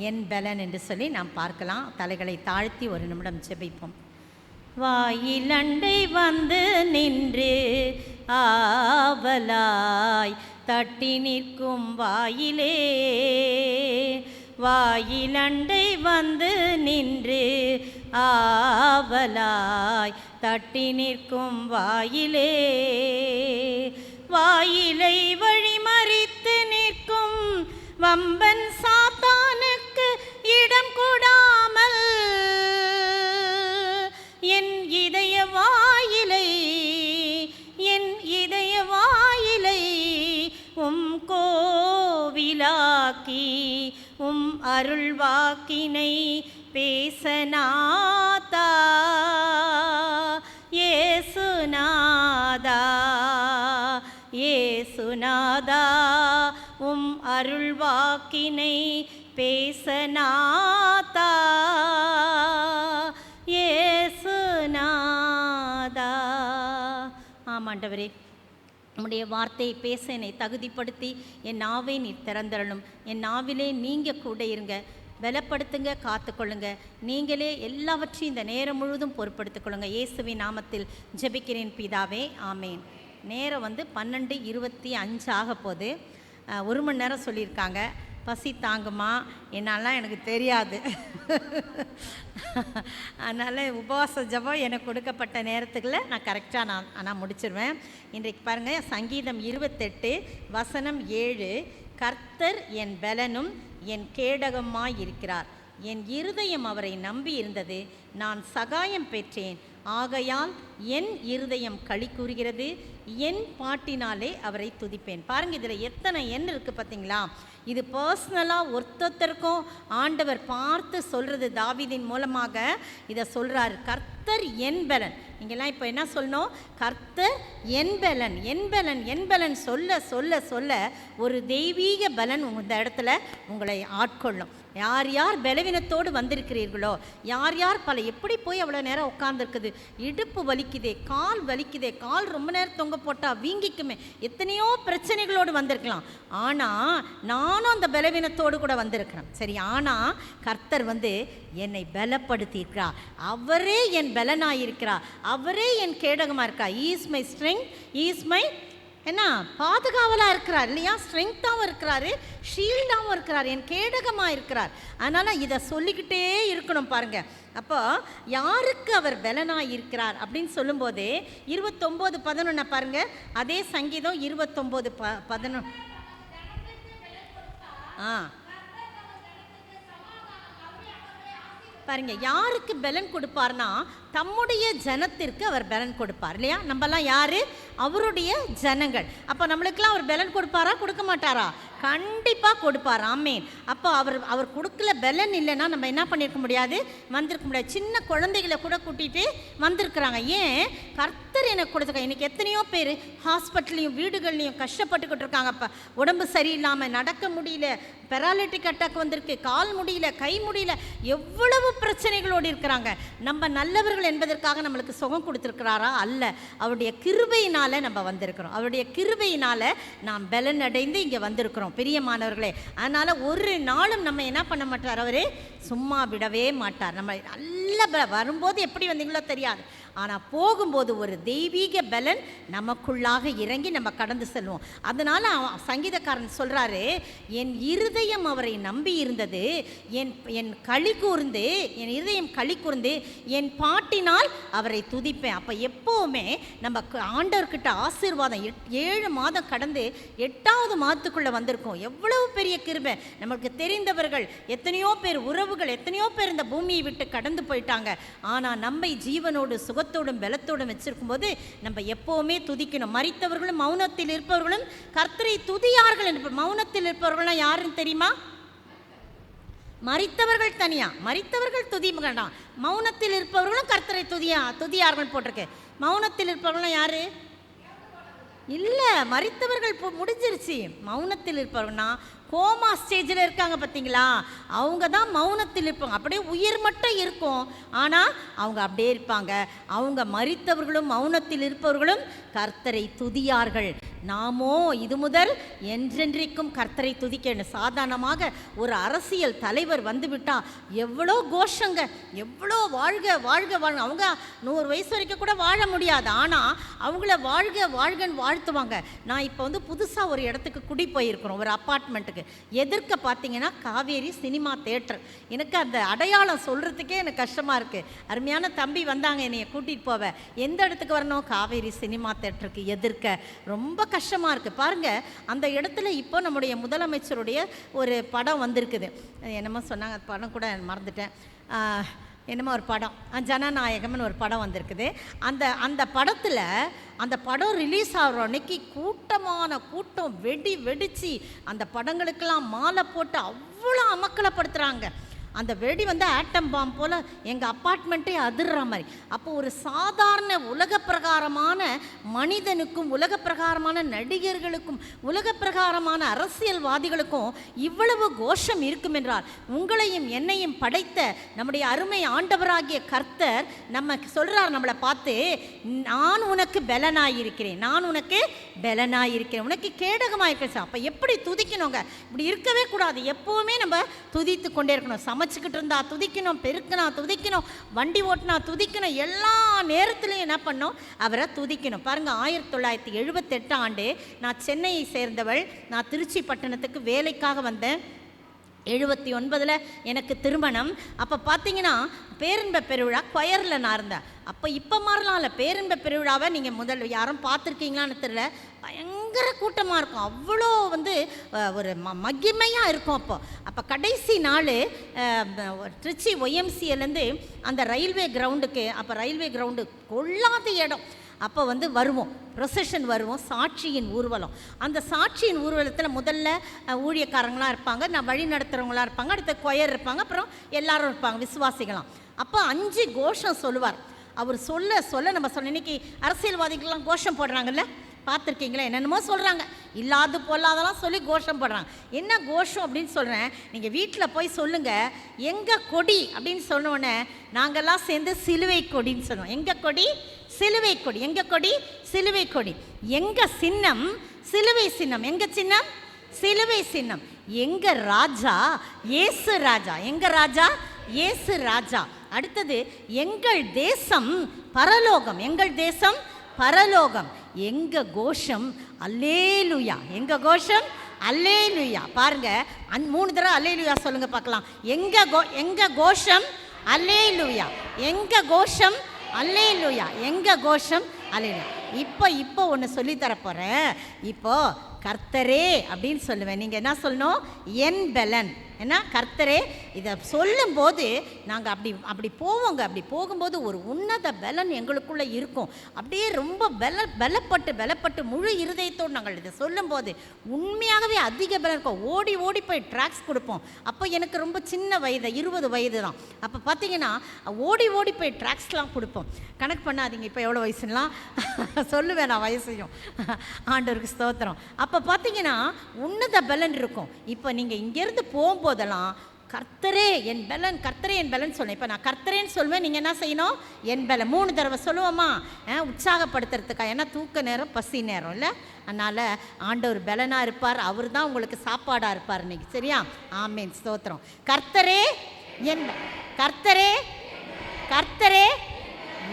என் பலன் என்று சொல்லி நாம் பார்க்கலாம். தலைகளை தாழ்த்தி ஒரு நிமிடம் ஜெபிப்போம். வாயிலண்டை வந்து நின்று ஆவலாய் தட்டி நிற்கும் வாயிலே, வாயிலண்டை வந்து நின்று ஆவலாய் தட்டி நிற்கும் வாயிலே, வாயிலை வழிமறித்து நிற்கும் வம்பன் சாத்தானுக்கு இடம் கொடாமல் என் இதய வாயிலை, என் இதய வாயிலை கோவிலாக்கி அருள் வாக்கினை பேசநாதா, ஏசுநாதா, ஏசுநாதா அருள் வாக்கினை பேசநாதா, ஏசுநாதா. ஆமாண்டவரே, உம்முடைய வார்த்தையை பேச என்னை தகுதிப்படுத்தி என் நாவை நீர் திறந்தரணும். என் நாவிலே நீங்கள் கூட இருங்க, பலப்படுத்துங்க, காத்துக்கொள்ளுங்க. நீங்களே எல்லாவற்றையும் இந்த நேரம் முழுவதும் பொறுப்படுத்திக் இயேசுவின் நாமத்தில் ஜெபிக்கிறேன் பிதாவே, ஆமேன். நேரம் 12:25 ஆக போது. 1 மணி நேரம் சொல்லியிருக்காங்க. பசி தாங்குமா என்னாலாம் எனக்கு தெரியாது. அதனால் உபவாச ஜெபம் எனக்கு கொடுக்கப்பட்ட நேரத்துக்குள்ளே நான் கரெக்டாக நான் முடிச்சிருவேன். இன்றைக்கு பாருங்கள், சங்கீதம் 28 வசனம் 7. கர்த்தர் என் பலனும் என் கேடகமாய் இருக்கிறார், என் இருதயம் அவரை நம்பி இருந்தது, நான் சகாயம் பெற்றேன், ஆகையால் என் இருதயம் களி கூறுகிறது, என் பாட்டினாலே அவரை துதிப்பேன். பாருங்கள், இதில் எத்தனை எண் இருக்குது பார்த்தீங்களா? இது பர்சனலாக ஒருத்தருக்கும் ஆண்டவர் பார்த்து சொல்கிறது. தாவீதின் மூலமாக இதை சொல்கிறார். கர்த்தர் என் பலன். நீங்கள்லாம் இப்போ என்ன சொல்லணும்? கர்த்தர் என் பலன், என் பலன், என் பலன் சொல்ல சொல்ல சொல்ல ஒரு தெய்வீக பலன் இந்த இடத்துல உங்களை ஆட்கொள்ளும். யார் யார் பலவீனத்தோடு வந்திருக்கிறீர்களோ, யார் யார் எப்படி போய் அவ்வளோ நேரம் உட்காந்துருக்குது, இடுப்பு வலிக்குதே, கால் வலிக்குதே, கால் ரொம்ப நேரம் தொங்க போட்டால் வீங்கிக்குமே, எத்தனையோ பிரச்சனைகளோடு வந்திருக்கலாம். ஆனால் நானும் அந்த பலவீனத்தோடு கூட வந்திருக்கிறேன். சரி, ஆனால் கர்த்தர் என்னை பலப்படுத்தியிருக்கிறார். அவரே என் பலனாயிருக்கிறார், அவரே என் கேடகமாக இருக்கிறார். Is my strength, is my என்ன பாதுகாவலாக இருக்கிறார் இல்லையா? ஸ்ட்ரெங்க்தாகவும் இருக்கிறாரு, ஷீல்டாகவும் இருக்கிறார், என் கேடகமாக இருக்கிறார். அதனால் இதை சொல்லிக்கிட்டே இருக்கணும். பாருங்கள், அப்போ யாருக்கு அவர் பலனாக இருக்கிறார் அப்படின்னு சொல்லும்போது 29:11 பாருங்கள். அதே சங்கீதம் 29:11. பாருங்க, யாருக்கு பலன் கொடுப்பார்னா தம்முடைய ஜனத்திற்கு அவர் பலன் கொடுப்பார் இல்லையா? நம்மலாம் யாரு? அவருடைய ஜனங்கள். அப்போ நம்மளுக்கெல்லாம் அவர் பலன் கொடுப்பாரா, கொடுக்க மாட்டாரா? கண்டிப்பாக கொடுப்பார். ஆமேன். அப்போ அவர் கொடுக்கல பலன் இல்லைன்னா நம்ம என்ன பண்ணியிருக்க முடியாது, வந்திருக்க முடியாது. சின்ன குழந்தைகளை கூட கூட்டிகிட்டு வந்திருக்கிறாங்க. ஏன்? கர்த்தர் எனக்கு கொடுத்துருக்காங்க. இன்றைக்கி எத்தனையோ பேர் ஹாஸ்பிட்டல்லையும் வீடுகள்லையும் கஷ்டப்பட்டுக்கிட்டு இருக்காங்க. அப்போ உடம்பு சரியில்லாமல் நடக்க முடியல, பெராலிட்டிக் அட்டாக் வந்திருக்கு, கால் முடியல, கை முடியல, எவ்வளவு பிரச்சனைகளோடு இருக்கிறாங்க. நம்ம நல்லவர்கள் என்பதற்காக நம்மளுக்கு சுகம் கொடுத்துருக்கிறாரா? அல்ல. அவருடைய கிருபையினால் நம்ம வந்திருக்கிறோம். அவருடைய கிருபையினால் நாம் பலன் அடைந்து இங்கே வந்திருக்கிறோம் பிரியமானவர்களே. அதனால் ஒரு நாளும் நம்ம என்ன பண்ண மாட்டார், அவரே சும்மா விடவே மாட்டார். நம்ம நல்ல வரும்போது எப்படி வந்தீங்களோ தெரியாது, ஆனால் போகும்போது ஒரு தெய்வீக பலன் நமக்குள்ளாக இறங்கி நம்ம கடந்து செல்வோம். அதனால் சங்கீதக்காரன் சொல்கிறாரு, என் இருதயம் அவரை நம்பி இருந்தது, என் களி கூர்ந்து, என் இருதயம் களி கூர்ந்து என் பாட்டினால் அவரை துதிப்பேன். அப்போ எப்போவுமே நம்ம ஆண்டவர்கிட்ட ஆசீர்வாதம் 7 மாதம் கடந்து 8வது மாதத்துக்குள்ளே வந்திருக்கோம். எவ்வளவு பெரிய கிருபை. நமக்கு தெரிந்தவர்கள் எத்தனையோ பேர், உறவுகள் எத்தனையோ பேர் இந்த பூமியை விட்டு கடந்து போயிட்டாங்க. ஆனால் நம்மை ஜீவனோடு சுகத்தோடும் பலத்தோடும் வச்சிருக்கும் போது நம்ம எப்போவுமே துதிக்கணும். மரித்தவர்களும் மௌனத்தில் இருப்பவர்களும் கர்த்தரை துதியார்கள் என்று. மௌனத்தில் இருப்பவர்கள்லாம் யாருன்னு தெரியுமா? மரித்தவர்கள் தனியா, மரித்தவர்கள் துதி வேண்டாம். மௌனத்தில் இருப்பவர்களும் கர்த்தரை துதியார்கள் போட்டிருக்கு. மௌனத்தில் இருப்பவர்களும் யாரு? இல்லை, மரித்தவர்கள் முடிஞ்சிருச்சு. மௌனத்தில் இருப்பவர்கள்னா கோமா ஸ்டேஜில் இருக்காங்க பார்த்தீங்களா, அவங்க தான் மௌனத்தில் இருப்பாங்க. அப்படியே உயிர் மட்டும் இருக்கும், ஆனால் அவங்க அப்படியே இருப்பாங்க. அவங்க மரித்தவர்களும் மௌனத்தில் இருப்பவர்களும் கர்த்தரை துதியார்கள். நாமோ இது முதல் என்றென்றைக்கும் கர்த்தரை துதிக்கணும். சாதாரணமாக ஒரு அரசியல் தலைவர் வந்துவிட்டா எவ்வளோ கோஷங்க, எவ்வளோ வாழ்க வாழ்க வாழ்க. அவங்க 100 வயசு வரைக்கும் கூட வாழ முடியாது, ஆனால் அவங்கள வாழ்க வாழ்கன்னு வாழ்த்துவாங்க. நான் இப்போ வந்து புதுசாக ஒரு இடத்துக்கு குடி போயிருக்கிறோம், ஒரு அப்பார்ட்மெண்ட்டுக்கு. எதிர்க்க பார்த்தீங்கன்னா காவேரி சினிமா தேட்டர். எனக்கு அந்த அடையாளம் சொல்கிறதுக்கே எனக்கு கஷ்டமாக இருக்குது. அருமையான தம்பி வந்தாங்க என்னைய கூட்டிகிட்டு போவ. எந்த இடத்துக்கு வரணும்? காவேரி சினிமா தேட்டருக்கு எதிர்க்க. ரொம்ப கஷ்டமாக இருக்குது பாருங்கள். அந்த இடத்துல இப்போ நம்முடைய முதலமைச்சருடைய ஒரு படம் வந்திருக்குது. என்னமோ சொன்னாங்க, படம் கூட மறந்துட்டேன். என்னமோ ஒரு படம், ஜனநாயகம்னு ஒரு படம் வந்திருக்குது. அந்த படத்தில் அந்த படம் ரிலீஸ் ஆகிற அன்னைக்கு கூட்டம் வெடித்து அந்த படங்களுக்கெல்லாம் மாலை போட்டு அவ்வளோ அமக்கலப்படுத்துகிறாங்க. அந்த வெடி வந்து ஆட்டம் பாம் போல் எங்கள் அப்பார்ட்மெண்ட்டே அதிர்ற மாதிரி. அப்போ ஒரு சாதாரண உலக பிரகாரமான மனிதனுக்கும், உலக பிரகாரமான நடிகர்களுக்கும், உலக பிரகாரமான அரசியல்வாதிகளுக்கும் இவ்வளவு கோஷம் இருக்கும் என்றால், உங்களையும் என்னையும் படைத்த நம்முடைய அருமை ஆண்டவராகிய கர்த்தர் நம்ம சொல்கிறார், நம்மளை பார்த்து, நான் உனக்கு பலனாயிருக்கிறேன், நான் உனக்கு பலனாயிருக்கிறேன், உனக்கு கேடகமாயிருக்கிறேன். அப்போ எப்படி துதிக்கணுங்க? இப்படி இருக்கவே கூடாது. எப்போவுமே நம்ம துதித்து கொண்டே இருக்கணும். சமைச்சிக்கிட்டு இருந்தா துதிக்கணும், பெருக்கினா துதிக்கணும், வண்டி ஓட்டினா துதிக்கணும், எல்லா நேரத்துலையும் என்ன பண்ணணும்? அவரை துதிக்கணும். பாருங்கள், 1978 ஆண்டு நான் சென்னையை சேர்ந்தவள். நான் திருச்சி பட்டணத்துக்கு வேலைக்காக வந்தேன். 79 எனக்கு திருமணம். அப்போ பார்த்தீங்கன்னா பேரின்ப பெருவிழா கொயரில் நான் இருந்தேன். அப்போ இப்போ மாதிரிலாம் இல்லை. பேரின்ப பெருவிழாவை நீங்கள் முதல் யாரும் பார்த்துருக்கீங்களான்னு தெரியல, பயங்கர கூட்டமாக இருக்கும். அவ்வளோ வந்து ஒரு மகிமையாக இருக்கும். அப்போ கடைசி நாள் திருச்சி ஒய்எம்சிஏலேருந்து அந்த ரயில்வே கிரவுண்டுக்கு, அப்போ ரயில்வே கிரவுண்டு கொள்ளாத இடம். அப்போ வந்து வருவோம், ப்ரொசஷன் வருவோம், சாட்சியின் ஊர்வலம். அந்த சாட்சியின் ஊர்வலத்தில் முதல்ல ஊழியக்காரங்களாம் இருப்பாங்க, நான் வழி நடத்துகிறவங்களாம் இருப்பாங்க, அடுத்த கொயர் இருப்பாங்க, அப்புறம் எல்லாரும் இருப்பாங்க, விசுவாசிகளாம். அப்போ 5 கோஷம் சொல்லுவார். அவர் சொல்ல நம்ம சொல்ல, இன்றைக்கி அரசியல்வாதிகள்லாம் கோஷம் போடுறாங்கல்ல, பார்த்துருக்கீங்களா? என்னென்னமோ சொல்கிறாங்க, இல்லாது பொல்லாதெல்லாம் சொல்லி கோஷம் போடுறாங்க. என்ன கோஷம் அப்படின்னு சொல்கிறேன், நீங்கள் வீட்டில் போய் சொல்லுங்கள், எங்கள் கொடி அப்படின்னு சொன்னோடனே நாங்கள்லாம் சேர்ந்து சிலுவை கொடின்னு சொல்லுவோம். எங்கள் கொடி சிலுவை கொடி, எங்கள் கொடி சிலுவை கொடி, எங்கள் சின்னம் சிலுவை சின்னம், எங்கள் சின்னம் சிலுவை சின்னம், எங்கள் ராஜா இயேசு ராஜா, எங்கள் ராஜா இயேசு ராஜா. அடுத்தது எங்கள் தேசம் பரலோகம், எங்கள் தேசம் பரலோகம், எங்க கோஷம் அல்லேலூயா, எங்க கோஷம் அல்லேலூயா. பாருங்க, 3 தடவை அல்லேலூயா சொல்லுங்க பார்க்கலாம். எங்க கோஷம் அல்லேலூயா, எங்க கோஷம் அல்லேலூயா, எங்க கோஷம் அல்லேலூயா. இப்போ ஒன்று சொல்லித்தர போகிறேன். இப்போ கர்த்தரே அப்படின்னு சொல்லுவேன். நீங்கள் என்ன சொல்லணும்? என் பலன். ஏன்னா கர்த்தரே இதை சொல்லும்போது நாங்கள் அப்படி போவோங்க. அப்படி போகும்போது ஒரு உன்னத பலன் எங்களுக்குள்ளே இருக்கும். அப்படியே ரொம்ப பலப்பட்டு முழு இருதயத்தோடு நாங்கள் இதை சொல்லும்போது உண்மையாகவே அதிக பலம் இருக்கும். ஓடி போய் ட்ராக்ஸ் கொடுப்போம். அப்போ எனக்கு ரொம்ப சின்ன வயது, 20 வயது தான். அப்போ பார்த்தீங்கன்னா ஓடி போய் ட்ராக்ஸ்லாம் கொடுப்போம். கணக்கு பண்ணாதீங்க இப்போ எவ்வளோ வயசுலாம் சொல்லுவேன் நான் வயசையும். ஆண்டவருக்கு ஸ்தோத்திரம். அப்போ பார்த்தீங்கன்னா உன்னத பலன் இருக்கும். இப்போ நீங்கள் இங்கேருந்து போகும்போதெல்லாம் கர்த்தரே என் பலன், கர்த்தரே என் பலன் சொன்னேன். இப்போ நான் கர்த்தரேன்னு சொல்லுவேன், நீங்கள் என்ன செய்யணும்? என் பலன் 3 தடவை சொல்லுவோமா, உற்சாகப்படுத்துறதுக்காக. ஏன்னா தூக்க நேரம் பசி நேரம் இல்லை, அதனால் ஆண்டவர் பலனாக இருப்பார். அவர் தான் உங்களுக்கு சாப்பாடாக இருப்பார் இன்னைக்கு. சரியா? ஆமேன், ஸ்தோத்திரம். கர்த்தரே என், கர்த்தரே கர்த்தரே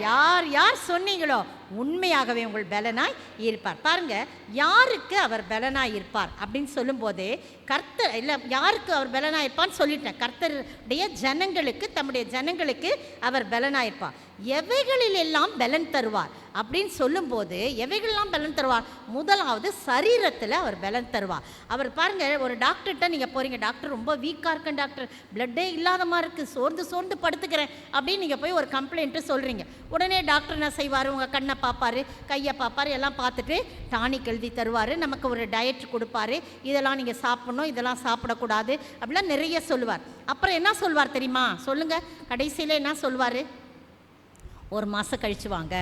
யார் சொன்னீங்களோ உண்மையாகவே உங்கள் பலனாய் இருப்பார். பாருங்க, யாருக்கு அவர் பலனாய் இருப்பார் அப்படின்னு சொல்லும்போது, கர்த்தர் இல்லை, யாருக்கு அவர் பலனாய் இருப்பான்னு சொல்லிட்டேன். கர்த்தருடைய ஜனங்களுக்கு, தம்முடைய ஜனங்களுக்கு அவர் பலனாய் இருப்பார். எவைகளில் எல்லாம் பலன் தருவார் அப்படின்னு சொல்லும்போது, எவைகளெல்லாம் பலன் தருவார்? முதலாவது சரீரத்தில் அவர் பலன் தருவார். அவர் பாருங்கள், ஒரு டாக்டர்கிட்ட நீங்கள் போகிறீங்க, டாக்டர் ரொம்ப வீக்காக இருக்கேன் டாக்டர், பிளட்டே இல்லாத மாதிரி இருக்குது, சோர்ந்து படுத்துக்கிறேன் அப்படின்னு நீங்கள் போய் ஒரு கம்ப்ளைண்ட்டு சொல்கிறீங்க. உடனே டாக்டர் என்ன செய்வார்? உங்கள் கண்ணை பார்ப்பார், கையை பார்ப்பார், எல்லாம் பார்த்துட்டு டானிக் எழுதி தருவார், நமக்கு ஒரு டயட் கொடுப்பார், இதெல்லாம் நீங்கள் சாப்பிட்ணும், இதெல்லாம் சாப்பிடக்கூடாது அப்படிலாம் நிறைய சொல்லுவார். அப்புறம் என்ன சொல்வார் தெரியுமா? சொல்லுங்கள், கடைசியில் என்ன சொல்வார்? 1 மாதம் கழிச்சு வாங்க,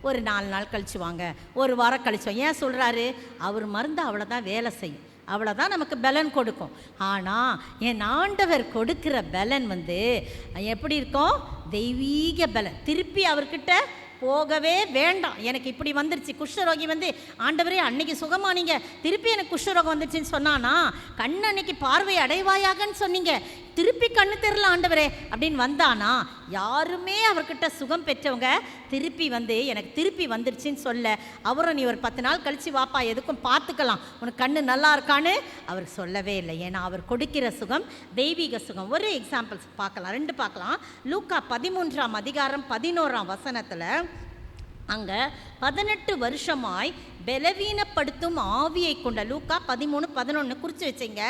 ஒரு 4 நாள் கழிச்சு வாங்க, ஒரு வாரம் கழிச்சு வாங்க. ஏன் சொல்கிறாரு? அவர் மருந்து அவ்வளோதான் வேலை செய்யும், அவ்வளோதான் நமக்கு பலன் கொடுக்கும். ஆனால் என் ஆண்டவர் கொடுக்குற பலன் வந்து எப்படி இருக்கும்? தெய்வீக பலன். திருப்பி அவர்கிட்ட போகவே வேண்டாம். எனக்கு இப்படி வந்துருச்சு, குஷ்டரோகி வந்து ஆண்டவரே அன்னைக்கு சுகமானீங்க, திருப்பி எனக்கு குஷ்டரோகம் வந்துருச்சுன்னு சொன்னானா, கண் அன்னைக்கு பார்வை அடைவாயாகன்னு சொன்னீங்க, திருப்பி கண்ணு தெரியல ஆண்டவரே அப்படின்னு வந்தானா, யாருமே அவர்கிட்ட சுகம் பெற்றவங்க திருப்பி வந்து எனக்கு திருப்பி வந்துருச்சுன்னு சொல்ல, அவரும் நீ ஒரு 10 நாள் கழிச்சு வாப்பா எதுக்கும் பார்த்துக்கலாம், உனக்கு கண்ணு நல்லா இருக்கான்னு அவர் சொல்லவே இல்லை. ஏன்னா அவர் கொடுக்கிற சுகம் தெய்வீக சுகம். ஒரு எக்ஸாம்பிள்ஸ் பார்க்கலாம், 2 பார்க்கலாம். லூக்கா 13ஆம் அதிகாரம் 11ஆம் வசனத்தில் அங்கே 18 வருஷமாய் பலவீனப்படுத்தும் ஆவியை கொண்ட, லூக்கா 13:11 குறித்து வச்சிங்க,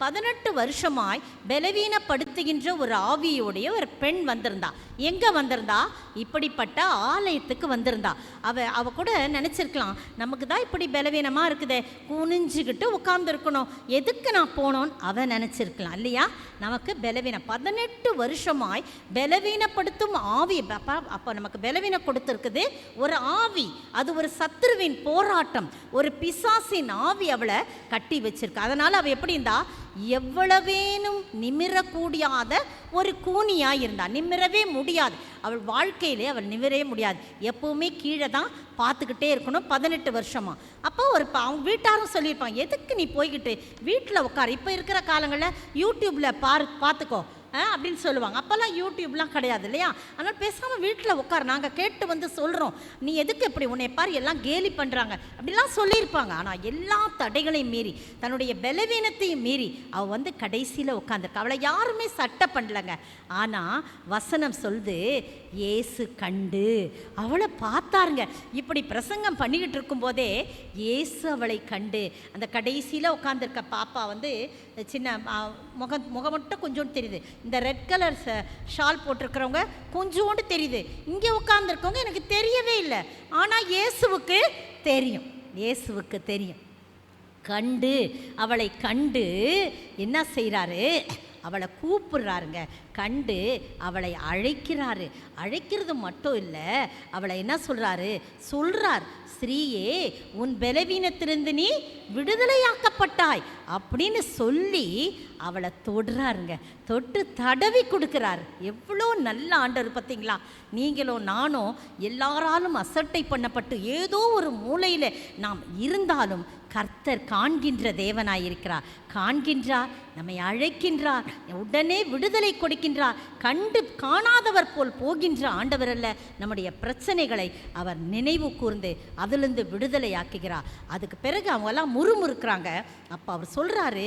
18 வருஷமாய் பலவீனப்படுத்துகின்ற ஒரு ஆவியோடைய ஒரு பெண் வந்திருந்தா. எங்கே வந்திருந்தா? இப்படிப்பட்ட ஆலயத்துக்கு வந்திருந்தா. அவ கூட நினச்சிருக்கலாம், நமக்கு தான் இப்படி பலவீனமாக இருக்குதே, குனிஞ்சுக்கிட்டு உட்காந்துருக்கணும், எதுக்கு நான் போனோன்னு அவன் நினச்சிருக்கலாம் இல்லையா? நமக்கு பலவீனம் 18 வருஷமாய் பலவீனப்படுத்தும் ஆவி. அப்போ நமக்கு பலவீனம் கொடுத்துருக்குது ஒரு ஆவி, அது ஒரு சத்துருவின் போராட்டம், ஒரு பிசாசின் ஆவி அவளை கட்டி வச்சிருக்கு. அதனால் அவள் எப்படி இருந்தா? எவ்வளவேனும் நிமிரக்கூடாத ஒரு கூனியாக இருந்தா. நிமிரவே முடியாது, அவள் வாழ்க்கையிலே அவள் நிமிரவே முடியாது, எப்பவுமே கீழே தான் பார்த்துக்கிட்டே இருக்கணும் 18 வருஷமா. அப்போ அவங்க வீட்டாரும் சொல்லியிருப்பாங்க, எதுக்கு நீ போய்கிட்டு வீட்டில் உட்காரு, இப்போ இருக்கிற காலங்களில் யூடியூப்பில் பார்த்துக்கோ அப்படின்னு சொல்லுவாங்க. அப்போல்லாம் யூடியூப்லாம் கிடையாது இல்லையா? அதனால் பேசாமல் வீட்டில் உட்கார், நாங்கள் கேட்டு வந்து சொல்கிறோம், நீ எதுக்கு எப்படி, உன்னை பாரு எல்லாம் கேலி பண்ணுறாங்க அப்படிலாம் சொல்லியிருப்பாங்க. ஆனால் எல்லா தடைகளையும் மீறி, தன்னுடைய பலவீனத்தையும் மீறி அவள் வந்து கடைசியில் உட்காந்துருக்கா. அவளை யாருமே சட்டை பண்ணலைங்க. ஆனால் வசனம் சொல்லுது, இயேசு கண்டு அவளை பார்த்தாருங்க. இப்படி பிரசங்கம் பண்ணிக்கிட்டு இருக்கும்போதே இயேசு அவளை கண்டு, அந்த கடைசியில் உட்காந்துருக்க பாப்பா வந்து சின்ன முகம் மட்டும் கொஞ்சோண்டு தெரியுது, இந்த ரெட் கலர் ஷால் போட்டிருக்கிறவங்க கொஞ்சோண்டு தெரியுது, இங்கே உட்காந்துருக்கவங்க எனக்கு தெரியவே இல்லை. ஆனால் இயேசுவுக்கு தெரியும், இயேசுவுக்கு தெரியும். கண்டு அவளை கண்டு என்ன செய்கிறாரு? அவளை கூப்பிடுறாருங்க. கண்டு அவளை அழைக்கிறாரு. அழைக்கிறது மட்டும் இல்லை, அவளை என்ன சொல்கிறார், ஸ்ரீயே உன் பலவீனத்திலிருந்து நீ விடுதலையாக்கப்பட்டாய் அப்படின்னு சொல்லி அவளை தொடுறாருங்க. தொட்டு தடவி கொடுக்குறாரு. எவ்வளோ நல்ல ஆண்டவர் பார்த்தீங்களா? நீங்களும் நானும் எல்லாராலும் அசட்டை பண்ணப்பட்டு ஏதோ ஒரு மூலையில் நாம் இருந்தாலும் கர்த்தர் காண்கின்ற தேவனாயிருக்கிறார். காண்கின்றார், நம்மை அழைக்கின்றார், உடனே விடுதலை கொடுக்கின்றார். கண்டு காணாதவர் போல் போகின்ற ஆண்டவர் அல்ல, நம்முடைய பிரச்சனைகளை அவர் நினைவு கூர்ந்து அதிலிருந்து விடுதலை ஆக்குகிறார். அதுக்கு பிறகு அவங்கெல்லாம் முறுமுறுக்கிறாங்க. அப்போ அவர் சொல்கிறாரு,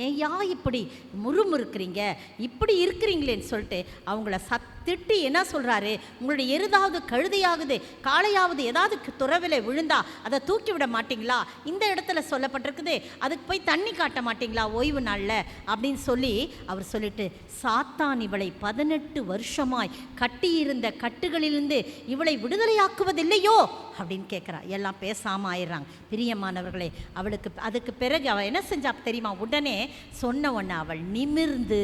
ஏயா இப்படி முறுமுறுக்கிறீங்க, இப்படி இருக்கிறீங்களேன்னு சொல்லிட்டு அவங்கள திட்டி என்ன சொல்கிறாரு? உங்களுடைய எருதாவது கழுதையாகுது காளையாவது ஏதாவது துறவில விழுந்தா அதை தூக்கி விட மாட்டிங்களா? இந்த இடத்துல சொல்லப்பட்டிருக்குது, அதுக்கு போய் தண்ணி காட்ட மாட்டிங்களா ஓய்வு நாளில் அப்படின்னு சொல்லி அவர் சொல்லிட்டு, சாத்தான் இவளை 18 வருஷமாய் கட்டியிருந்த கட்டுகளிலிருந்து இவளை விடுதலையாக்குவதில்லையோ அப்படின்னு கேட்குறா. எல்லாம் பேசாமல் ஆயிடுறாங்க. பிரியமானவர்களே, அவளுக்கு அதுக்கு பிறகு அவள் என்ன செஞ்சா தெரியுமா? உடனே சொன்ன உடனே அவள் நிமிர்ந்து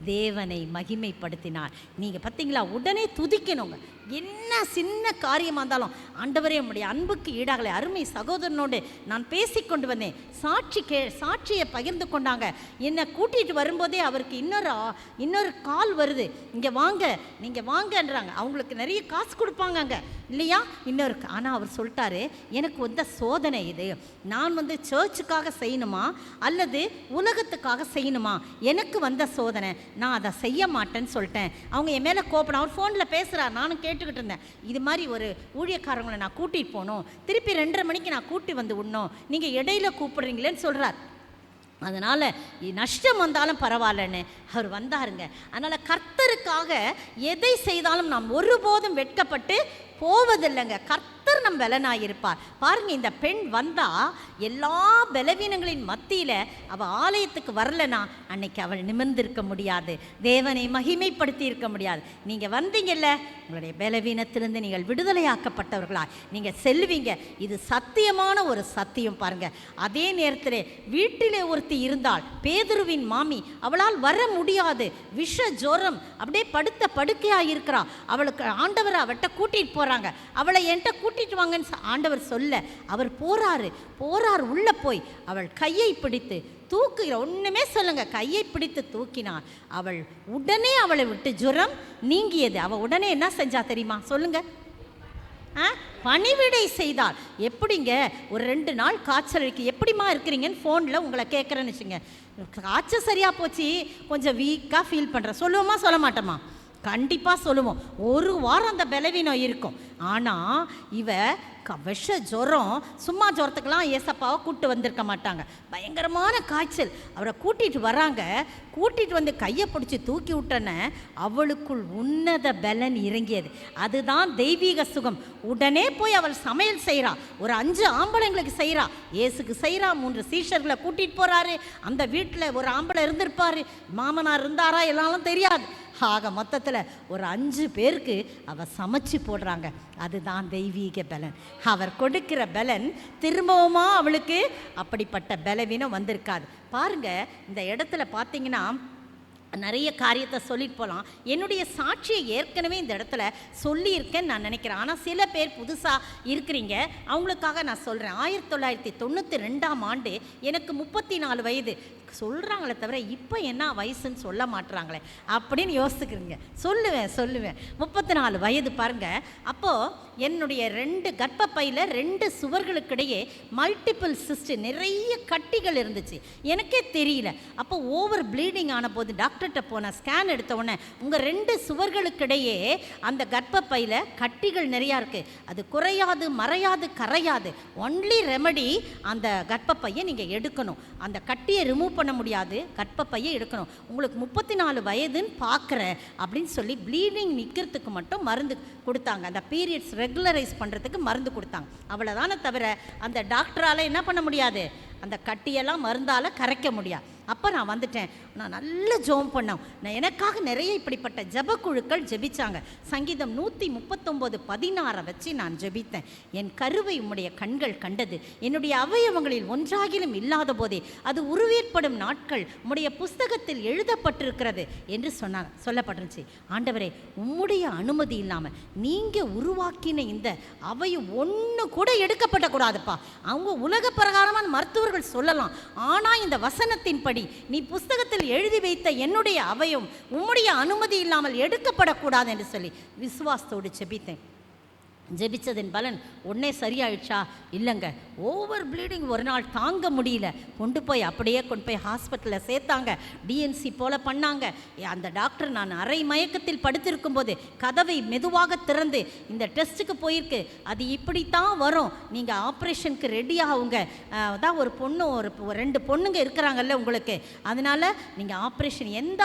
தேவனை மகிமைப்படுத்தினார். நீங்கள் பார்த்தீங்களா? உடனே துதிக்கணுங்க. என்ன சின்ன காரியமாக இருந்தாலும், ஆண்டவரே உம்முடைய அன்புக்கு ஈடாகலை. அருமை சகோதரனோடு நான் பேசிக்கொண்டு வந்தேன், சாட்சியை பகிர்ந்து கொண்டாங்க. என்னை கூட்டிகிட்டு வரும்போதே அவருக்கு இன்னொரு கால் வருது, இங்கே வாங்க நீங்கள் வாங்கன்றாங்க. அவங்களுக்கு நிறைய காசு கொடுப்பாங்க அங்கே இல்லையா? இன்னொரு ஆனால் அவர் சொல்லிட்டாரு, எனக்கு வந்த சோதனை இது, நான் வந்து சர்ச்சுக்காக செய்யணுமா அல்லது உலகத்துக்காக செய்யணுமா? எனக்கு வந்த சோதனை, நான் அதை செய்ய மாட்டேன்னு சொல்லிட்டேன். அவங்க என் மேலே கோபம். அவர் ஃபோனில் பேசுகிறார், நானும் கேட்டுக்கிட்டு இருந்தேன். இது மாதிரி ஒரு ஊழியக்காரங்களை நான் கூட்டிகிட்டு போகணும், திருப்பி 2:30 மணிக்கு நான் கூட்டி வந்து விடணும், நீங்கள் இடையில கூப்பிடுறீங்களேன்னு சொல்கிறார். அதனால் நஷ்டம் வந்தாலும் பரவாயில்லன்னு அவர் வந்தாருங்க. அதனால் கர்த்தருக்காக எதை செய்தாலும் நாம் ஒருபோதும் வெட்கப்பட்டு போவதில்லைங்க. கர்த்தர் நம் பலனாயிருப்பார். பாருங்க, இந்த பெண் வந்தா எல்லா பலவீனங்களின் மத்தியில் அவள் ஆலயத்துக்கு வரலனா அன்னைக்கு அவள் நிமிர்ந்திருக்க முடியாது, தேவனை மகிமைப்படுத்தி இருக்க முடியாது. நீங்கள் வந்தீங்கல்ல, உங்களுடைய பலவீனத்திலிருந்து நீங்கள் விடுதலையாக்கப்பட்டவர்களா நீங்கள் செல்வீங்க. இது சத்தியமான ஒரு சத்தியம். பாருங்க, அதே நேரத்தில் வீட்டிலே ஒருத்தி இருந்தால், பேதுருவின் மாமி, அவளால் வர முடியாது, விஷ ஜோரம், அப்படியே படுத்த படுக்கையாக இருக்கிறா. அவளுக்கு ஆண்டவர் அவட்ட கூட்டிகிட்டு போகிறாங்க. அவளை என்கிட்ட கூட்டிட்டு வாங்கன்னு ஆண்டவர் சொல்ல, அவர் போறாரு. உள்ள போய் அவள் கையை பிடித்து தூக்குகிற, ஒண்ணுமே சொல்லுங்க, கையை பிடித்து தூக்கினார். அவள் உடனே அவளை விட்டு ஜுரம் நீங்கியது. அவள் உடனே என்ன செஞ்சா தெரியுமா? சொல்லுங்க. பணிவிடை செய்தால். எப்படிங்க ஒரு 2 நாள் காய்ச்சல் இருக்கு, எப்படிமா இருக்கிறீங்கன்னு ஃபோனில் உங்களை கேட்குறேன்னு வச்சுங்க. காய்ச்சல் சரியாக போச்சு, கொஞ்சம் வீக்காக ஃபீல் பண்ணுறேன் சொல்லுவோமா சொல்ல மாட்டோமா? கண்டிப்பாக சொல்லுவோம். ஒரு வாரம் அந்த பலவீனம் இருக்கும். ஆனால் இவ விஷ ஜுரம், சும்மா ஜுரத்துக்கெல்லாம் ஏசப்பாவை கூப்பிட்டு வந்திருக்க மாட்டாங்க. பயங்கரமான காய்ச்சல், அவரை கூட்டிகிட்டு வராங்க. கூட்டிகிட்டு வந்து கையை பிடிச்சி தூக்கி விட்டன அவளுக்குள் உன்னத பலன் இறங்கியது. அதுதான் தெய்வீக சுகம். உடனே போய் அவள் சமையல் செய்கிறா. ஒரு 5 ஆம்பளைங்களுக்கு செய்கிறா, இயேசுக்கு செய்கிறா. 3 சீஷர்களை கூட்டிகிட்டு போகிறாரு. அந்த வீட்டில் ஒரு ஆம்பளை இருந்திருப்பார், மாமனார் இருந்தாரா எல்லாம் தெரியாது. ஆக மொத்தத்தில் ஒரு 5 பேருக்கு அவள் சமைச்சு போடுறாங்க. அதுதான் தெய்வீக பலன். அவர் கொடுக்கிற பலன் திரும்பவுமா அவளுக்கு அப்படிப்பட்ட பலவீனம் வந்திருக்காது. பாருங்க, இந்த இடத்துல பார்த்தீங்கன்னா நிறைய காரியத்தை சொல்லிட்டு போகலாம். என்னுடைய சாட்சியை ஏற்கனவே இந்த இடத்துல சொல்லியிருக்கேன்னு நான் நினைக்கிறேன். ஆனால் சில பேர் புதுசாக இருக்கிறீங்க, அவங்களுக்காக நான் சொல்கிறேன். 1992ஆம் ஆண்டு எனக்கு 34 வயது. சொல்கிறாங்களே தவிர இப்போ என்ன வயசுன்னு சொல்ல மாட்டுறாங்களே அப்படின்னு யோசிக்கிறீங்க. சொல்லுவேன் 34 வயது பாருங்கள். அப்போது என்னுடைய 2 கர்ப்பப்பையில் 2 சுவர்களுக்கிடையே மல்டிபிள் சிஸ்ட், நிறைய கட்டிகள் இருந்துச்சு. எனக்கே தெரியல. அப்போ ஓவர் ப்ளீடிங் ஆன போது டாக்டர்கிட்ட போன ஸ்கேன் எடுத்த உடனே உங்கள் 2 சுவர்களுக்கிடையே அந்த கர்ப்பப்பையில் கட்டிகள் நிறையா இருக்குது. அது குறையாது, மறையாது, கரையாது. ஒன்லி ரெமடி அந்த கர்ப்பப்பையை நீங்கள் எடுக்கணும். அந்த கட்டியை ரிமூவ் பண்ண முடியாது, கர்ப்பப்பையை எடுக்கணும். உங்களுக்கு 34 வயதுன்னு பார்க்குறேன் அப்படின்னு சொல்லி ப்ளீடிங் நிற்கிறதுக்கு மட்டும் மருந்து கொடுத்தாங்க. அந்த பீரியட்ஸ் ரெகுலரைஸ் பண்ணுறதுக்கு மருந்து கொடுத்தாங்க. அவ்வளோதானே தவிர அந்த டாக்டரால் என்ன பண்ண முடியாது, அந்த கட்டியெல்லாம் மருந்தால் கரைக்க முடியாது. அப்போ நான் வந்துட்டேன். நான் நல்ல ஜெபம் பண்ணேன். நான் எனக்காக நிறைய இப்படிப்பட்ட ஜெபக்குழுக்கள் ஜெபிச்சாங்க. சங்கீதம் 139:16 வச்சு நான் ஜெபித்தேன். என் கருவை உம்முடைய கண்கள் கண்டது, என்னுடைய அவயவங்களில் ஒன்றாகிலும் இல்லாத போதே அது உருவேற்படும் நாட்கள் உம்முடைய புஸ்தகத்தில் எழுதப்பட்டிருக்கிறது என்று சொல்லப்பட்டிருந்துச்சு. ஆண்டவரே, உம்முடைய அனுமதி இல்லாமல் நீங்கள் உருவாக்கின இந்த அவயம் ஒன்று கூட எடுக்கப்படக்கூடாதுப்பா. அவங்க உலக பிரகாரமான மருத்துவர்கள் சொல்லலாம், ஆனால் இந்த வசனத்தின்படி நீ புஸ்தகத்தில் எழுதி வைத்த என்னுடைய அவயம் உம்முடைய அனுமதி இல்லாமல் எடுக்கப்படக்கூடாது என்று சொல்லி விசுவாசத்தோடு ஜெபித்தேன். ஜெபிச்சதின் பலன் உடனே சரியாயிடுச்சா? இல்லைங்க, ஓவர் ப்ளீடிங் ஒரு நாள் தாங்க முடியல. கொண்டு போய் ஹாஸ்பிட்டலில் சேர்த்தாங்க. டிஎன்சி போல் பண்ணாங்க. அந்த டாக்டர் நான் அரை மயக்கத்தில் படுத்திருக்கும் போது கதவை மெதுவாக திறந்து, இந்த டெஸ்ட்டுக்கு போயிருக்கு, அது இப்படித்தான் வரும், நீங்கள் ஆப்ரேஷனுக்கு ரெடி ஆகுங்க. அதான் ஒரு பொண்ணு, ஒரு 2 பொண்ணுங்க இருக்கிறாங்கல்ல உங்களுக்கு, அதனால் நீங்கள் ஆப்ரேஷன் எந்த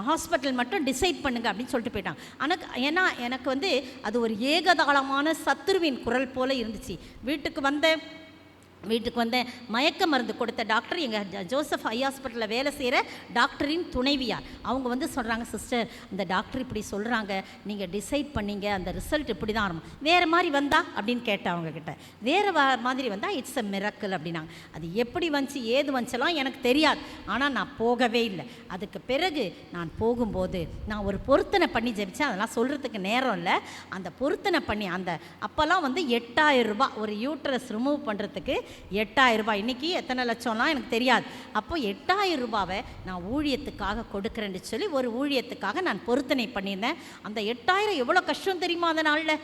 ஹாஸ்பிட்டல் மட்டும் டிசைட் பண்ணுங்க அப்படின்னு சொல்லிட்டு போயிட்டாங்க. ஏன்னா எனக்கு அது ஒரு ஏகதாளமான சத்துருவின் குரல் போல இருந்துச்சு. வீட்டுக்கு வந்தேன். மயக்க மருந்து கொடுத்த டாக்டர் எங்கள் ஜோசப் ஐ ஹாஸ்பிட்டலில் வேலை செய்கிற டாக்டரின் துணைவியார். அவங்க சொல்கிறாங்க, சிஸ்டர் இந்த டாக்டர் இப்படி சொல்கிறாங்க, நீங்கள் டிசைட் பண்ணீங்க, அந்த ரிசல்ட் இப்படி தான் ஆரம்பம், வேறு மாதிரி வந்தா அப்படின்னு கேட்டேன் அவங்கக்கிட்ட. வேறு மாதிரி வந்தால் இட்ஸ் அ மிரக்கல் அப்படின்னாங்க. அது எப்படி வந்துச்சு ஏது வந்துச்சலாம் எனக்கு தெரியாது. ஆனால் நான் போகவே இல்லை. அதுக்கு பிறகு நான் போகும்போது நான் ஒரு பொருத்தனை பண்ணி ஜெபிச்சேன். அதெல்லாம் சொல்கிறதுக்கு நேரம் இல்லை. அந்த பொருத்தனை பண்ணி அப்போல்லாம் 8000 ரூபாய் ஒரு யூட்ரஸ் ரிமூவ் பண்ணுறதுக்கு 8000 ரூபாய். இன்றைக்கி எத்தனை லட்சம்லாம் எனக்கு தெரியாது. அப்போ 8000 ரூபாவை நான் ஊழியத்துக்காக கொடுக்குறேன்னு சொல்லி ஒரு ஊழியத்துக்காக நான் பொருத்தனை பண்ணியிருந்தேன். அந்த 8000 எவ்வளோ கஷ்டம் தெரியுமா? அந்த நாளில்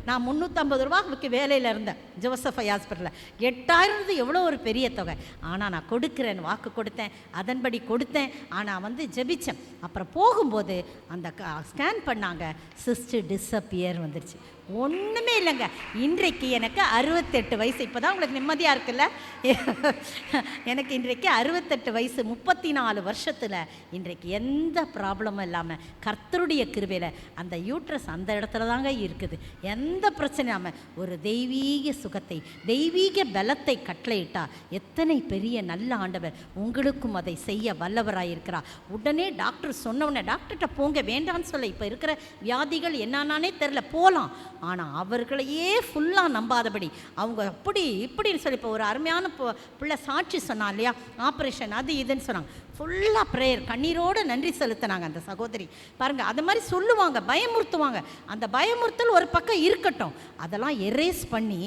நான் 350 ரூபாய்க்கு வேலையில் இருந்தேன் ஜோசப் ஐ ஹாஸ்பிட்டலில். 8000 எவ்வளோ ஒரு பெரிய தொகை. ஆனால் நான் கொடுக்குறேன்னு வாக்கு கொடுத்தேன், அதன்படி கொடுத்தேன். ஆனால் ஜெபிச்சேன். அப்புறம் போகும்போது அந்த ஸ்கேன் பண்ணாங்க, சிஸ்ட் டிஸப்பியர் வந்துருச்சு. ஒன்றுமே இல்லைங்க. இன்றைக்கு எனக்கு 68 வயசு. இப்போ தான் உங்களுக்கு நிம்மதியாக இருக்குல்ல? எனக்கு இன்றைக்கு 68 வயசு. 34 வருஷத்தில் இன்றைக்கு எந்த ப்ராப்ளமும் இல்லாமல் கர்த்தருடைய கிருபையில் அந்த யூட்ரஸ் அந்த இடத்துல தாங்க இருக்குது. எந்த பிரச்சனையாமல் ஒரு தெய்வீக சுகத்தை, தெய்வீக பலத்தை கட்டளையிட்டா எத்தனை பெரிய நல்ல ஆண்டவர் உங்களுக்கும் அதை செய்ய வல்லவராயிருக்கிறார். உடனே டாக்டர் சொன்னவுடனே டாக்டர்கிட்ட போங்க, வேண்டான்னு சொல்ல. இப்போ இருக்கிற வியாதிகள் என்னன்னானே தெரில, போகலாம். ஆனால் அவர்களையே ஃபுல்லாக நம்பாதபடி அவங்க அப்படி இப்படின்னு சொல்லி, இப்போ ஒரு அருமையான பிள்ளை சாட்சி சொன்னா இல்லையா, ஆப்ரேஷன் அது இதுன்னு சொன்னாங்க. ஃபுல்லாக ப்ரேயர், கண்ணீரோடு நன்றி செலுத்தினாங்க அந்த சகோதரி. பாருங்கள், அது மாதிரி சொல்லுவாங்க, பயமுறுத்துவாங்க. அந்த பயமுறுத்தல் ஒரு பக்கம் இருக்கட்டும், அதெல்லாம் எரேஸ் பண்ணி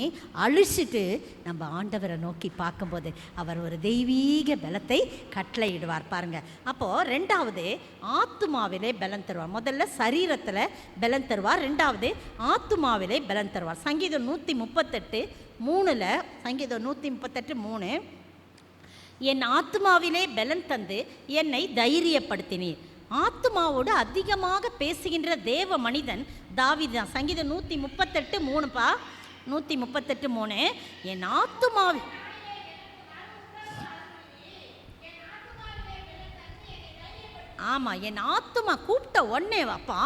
அழிச்சிட்டு நம்ம ஆண்டவரை நோக்கி பார்க்கும்போது அவர் ஒரு தெய்வீக பலத்தை கட்டளையிடுவார். பாருங்கள், அப்போது 2வது ஆத்துமாவிலே பலம் தருவார். முதல்ல சரீரத்தில் பலம் தருவார், 2வது ஆத்துமா ஆத்துமாவிலே பலன் தருவார். சங்கீதம் 138:3, சங்கீதம் 138:3, என் ஆத்துமாவிலே பலன் தந்து என்னை தைரியப்படுத்தினீர். ஆத்துமாவோடு அதிகமாக பேசுகின்ற தேவ மனிதன் தாவீது தான். சங்கீதம் 138:3பா, 138:3, என் ஆத்துமாவி ஆமாம், என் ஆத்துமா கூப்பிட்ட உடனே அப்பா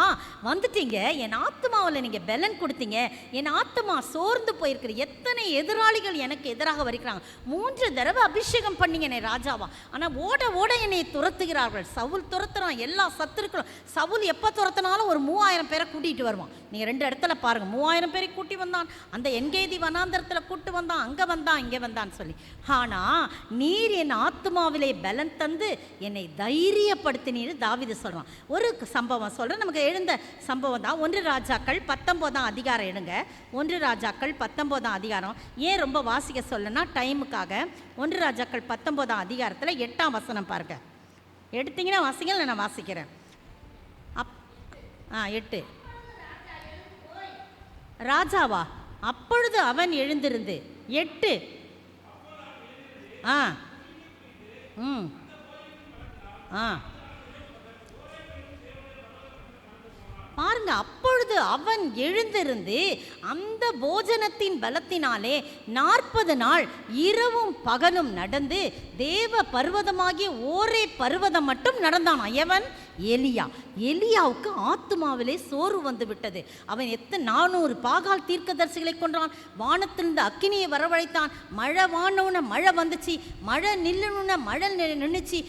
வந்துட்டீங்க, என் ஆத்துமாவில் நீங்கள் பலன் கொடுத்தீங்க, என் ஆத்துமா சோர்ந்து போயிருக்கிற. எத்தனை எதிராளிகள் எனக்கு எதிராக வருகிறாங்க. 3 தடவை அபிஷேகம் பண்ணிங்க என்னை ராஜாவா, ஆனால் ஓட ஓட என்னை துரத்துகிறார்கள். சவுல் துரத்துறான், எல்லா சத்துருக்களும். சவுல் எப்போ துரத்தினாலும் ஒரு 3000 பேரை கூட்டிகிட்டு வருவான். நீங்கள் 2 இடத்துல பாருங்கள், 3000 பேரை கூட்டி வந்தான். அந்த என்கேதி வனாந்தரத்தில் கூட்டு வந்தான், அங்கே வந்தான் இங்கே வந்தான்னு சொல்லி. ஆனால் நீர் என் ஆத்துமாவிலே பலன் தந்து என்னை தைரியப்படுத்தினீர் தாவீது சொல்றான். ஒரு சம்பவம் சொல்றேன், நமக்கு எழுந்த சம்பவம் தான். 1 ராஜாக்கள் 19ஆம் அதிகாரம் எடுங்க. 1 ராஜாக்கள் 19ஆம் அதிகாரம். ஏன் ரொம்ப வாசிக்க சொல்லனா டைமுக்காக. 1 ராஜாக்கள் 19ஆம் அதிகாரத்தில் 8ஆம் வசனம் பாருங்க. எடுத்தீங்கன்னா வாசிங்க, நான் வாசிக்கிறேன். 8. ராஜாவா? அப்பொழுது அவன் எழுந்திருந்து 8 பாருங்க. அப்பொழுது அவன் எழுந்திருந்து அந்த போஜனத்தின் பலத்தினாலே 40 நாள் இரவும் பகலும் நடந்து தேவ பர்வதமாகிய ஓரே பர்வதம் மட்டும் நடந்தான். எவன்? எலியா. எலியாவுக்கு ஆத்துமாவிலே சோர்வு வந்து விட்டது. அவன் 400 பாகால் தீர்க்கதரிசிகளை கொன்றான். வானத்திலிருந்து அக்கினியை வரவழைத்தான். மழை வானவுன மழை வந்துச்சு, மழை நில்லுன மழை நின்றுச்சு.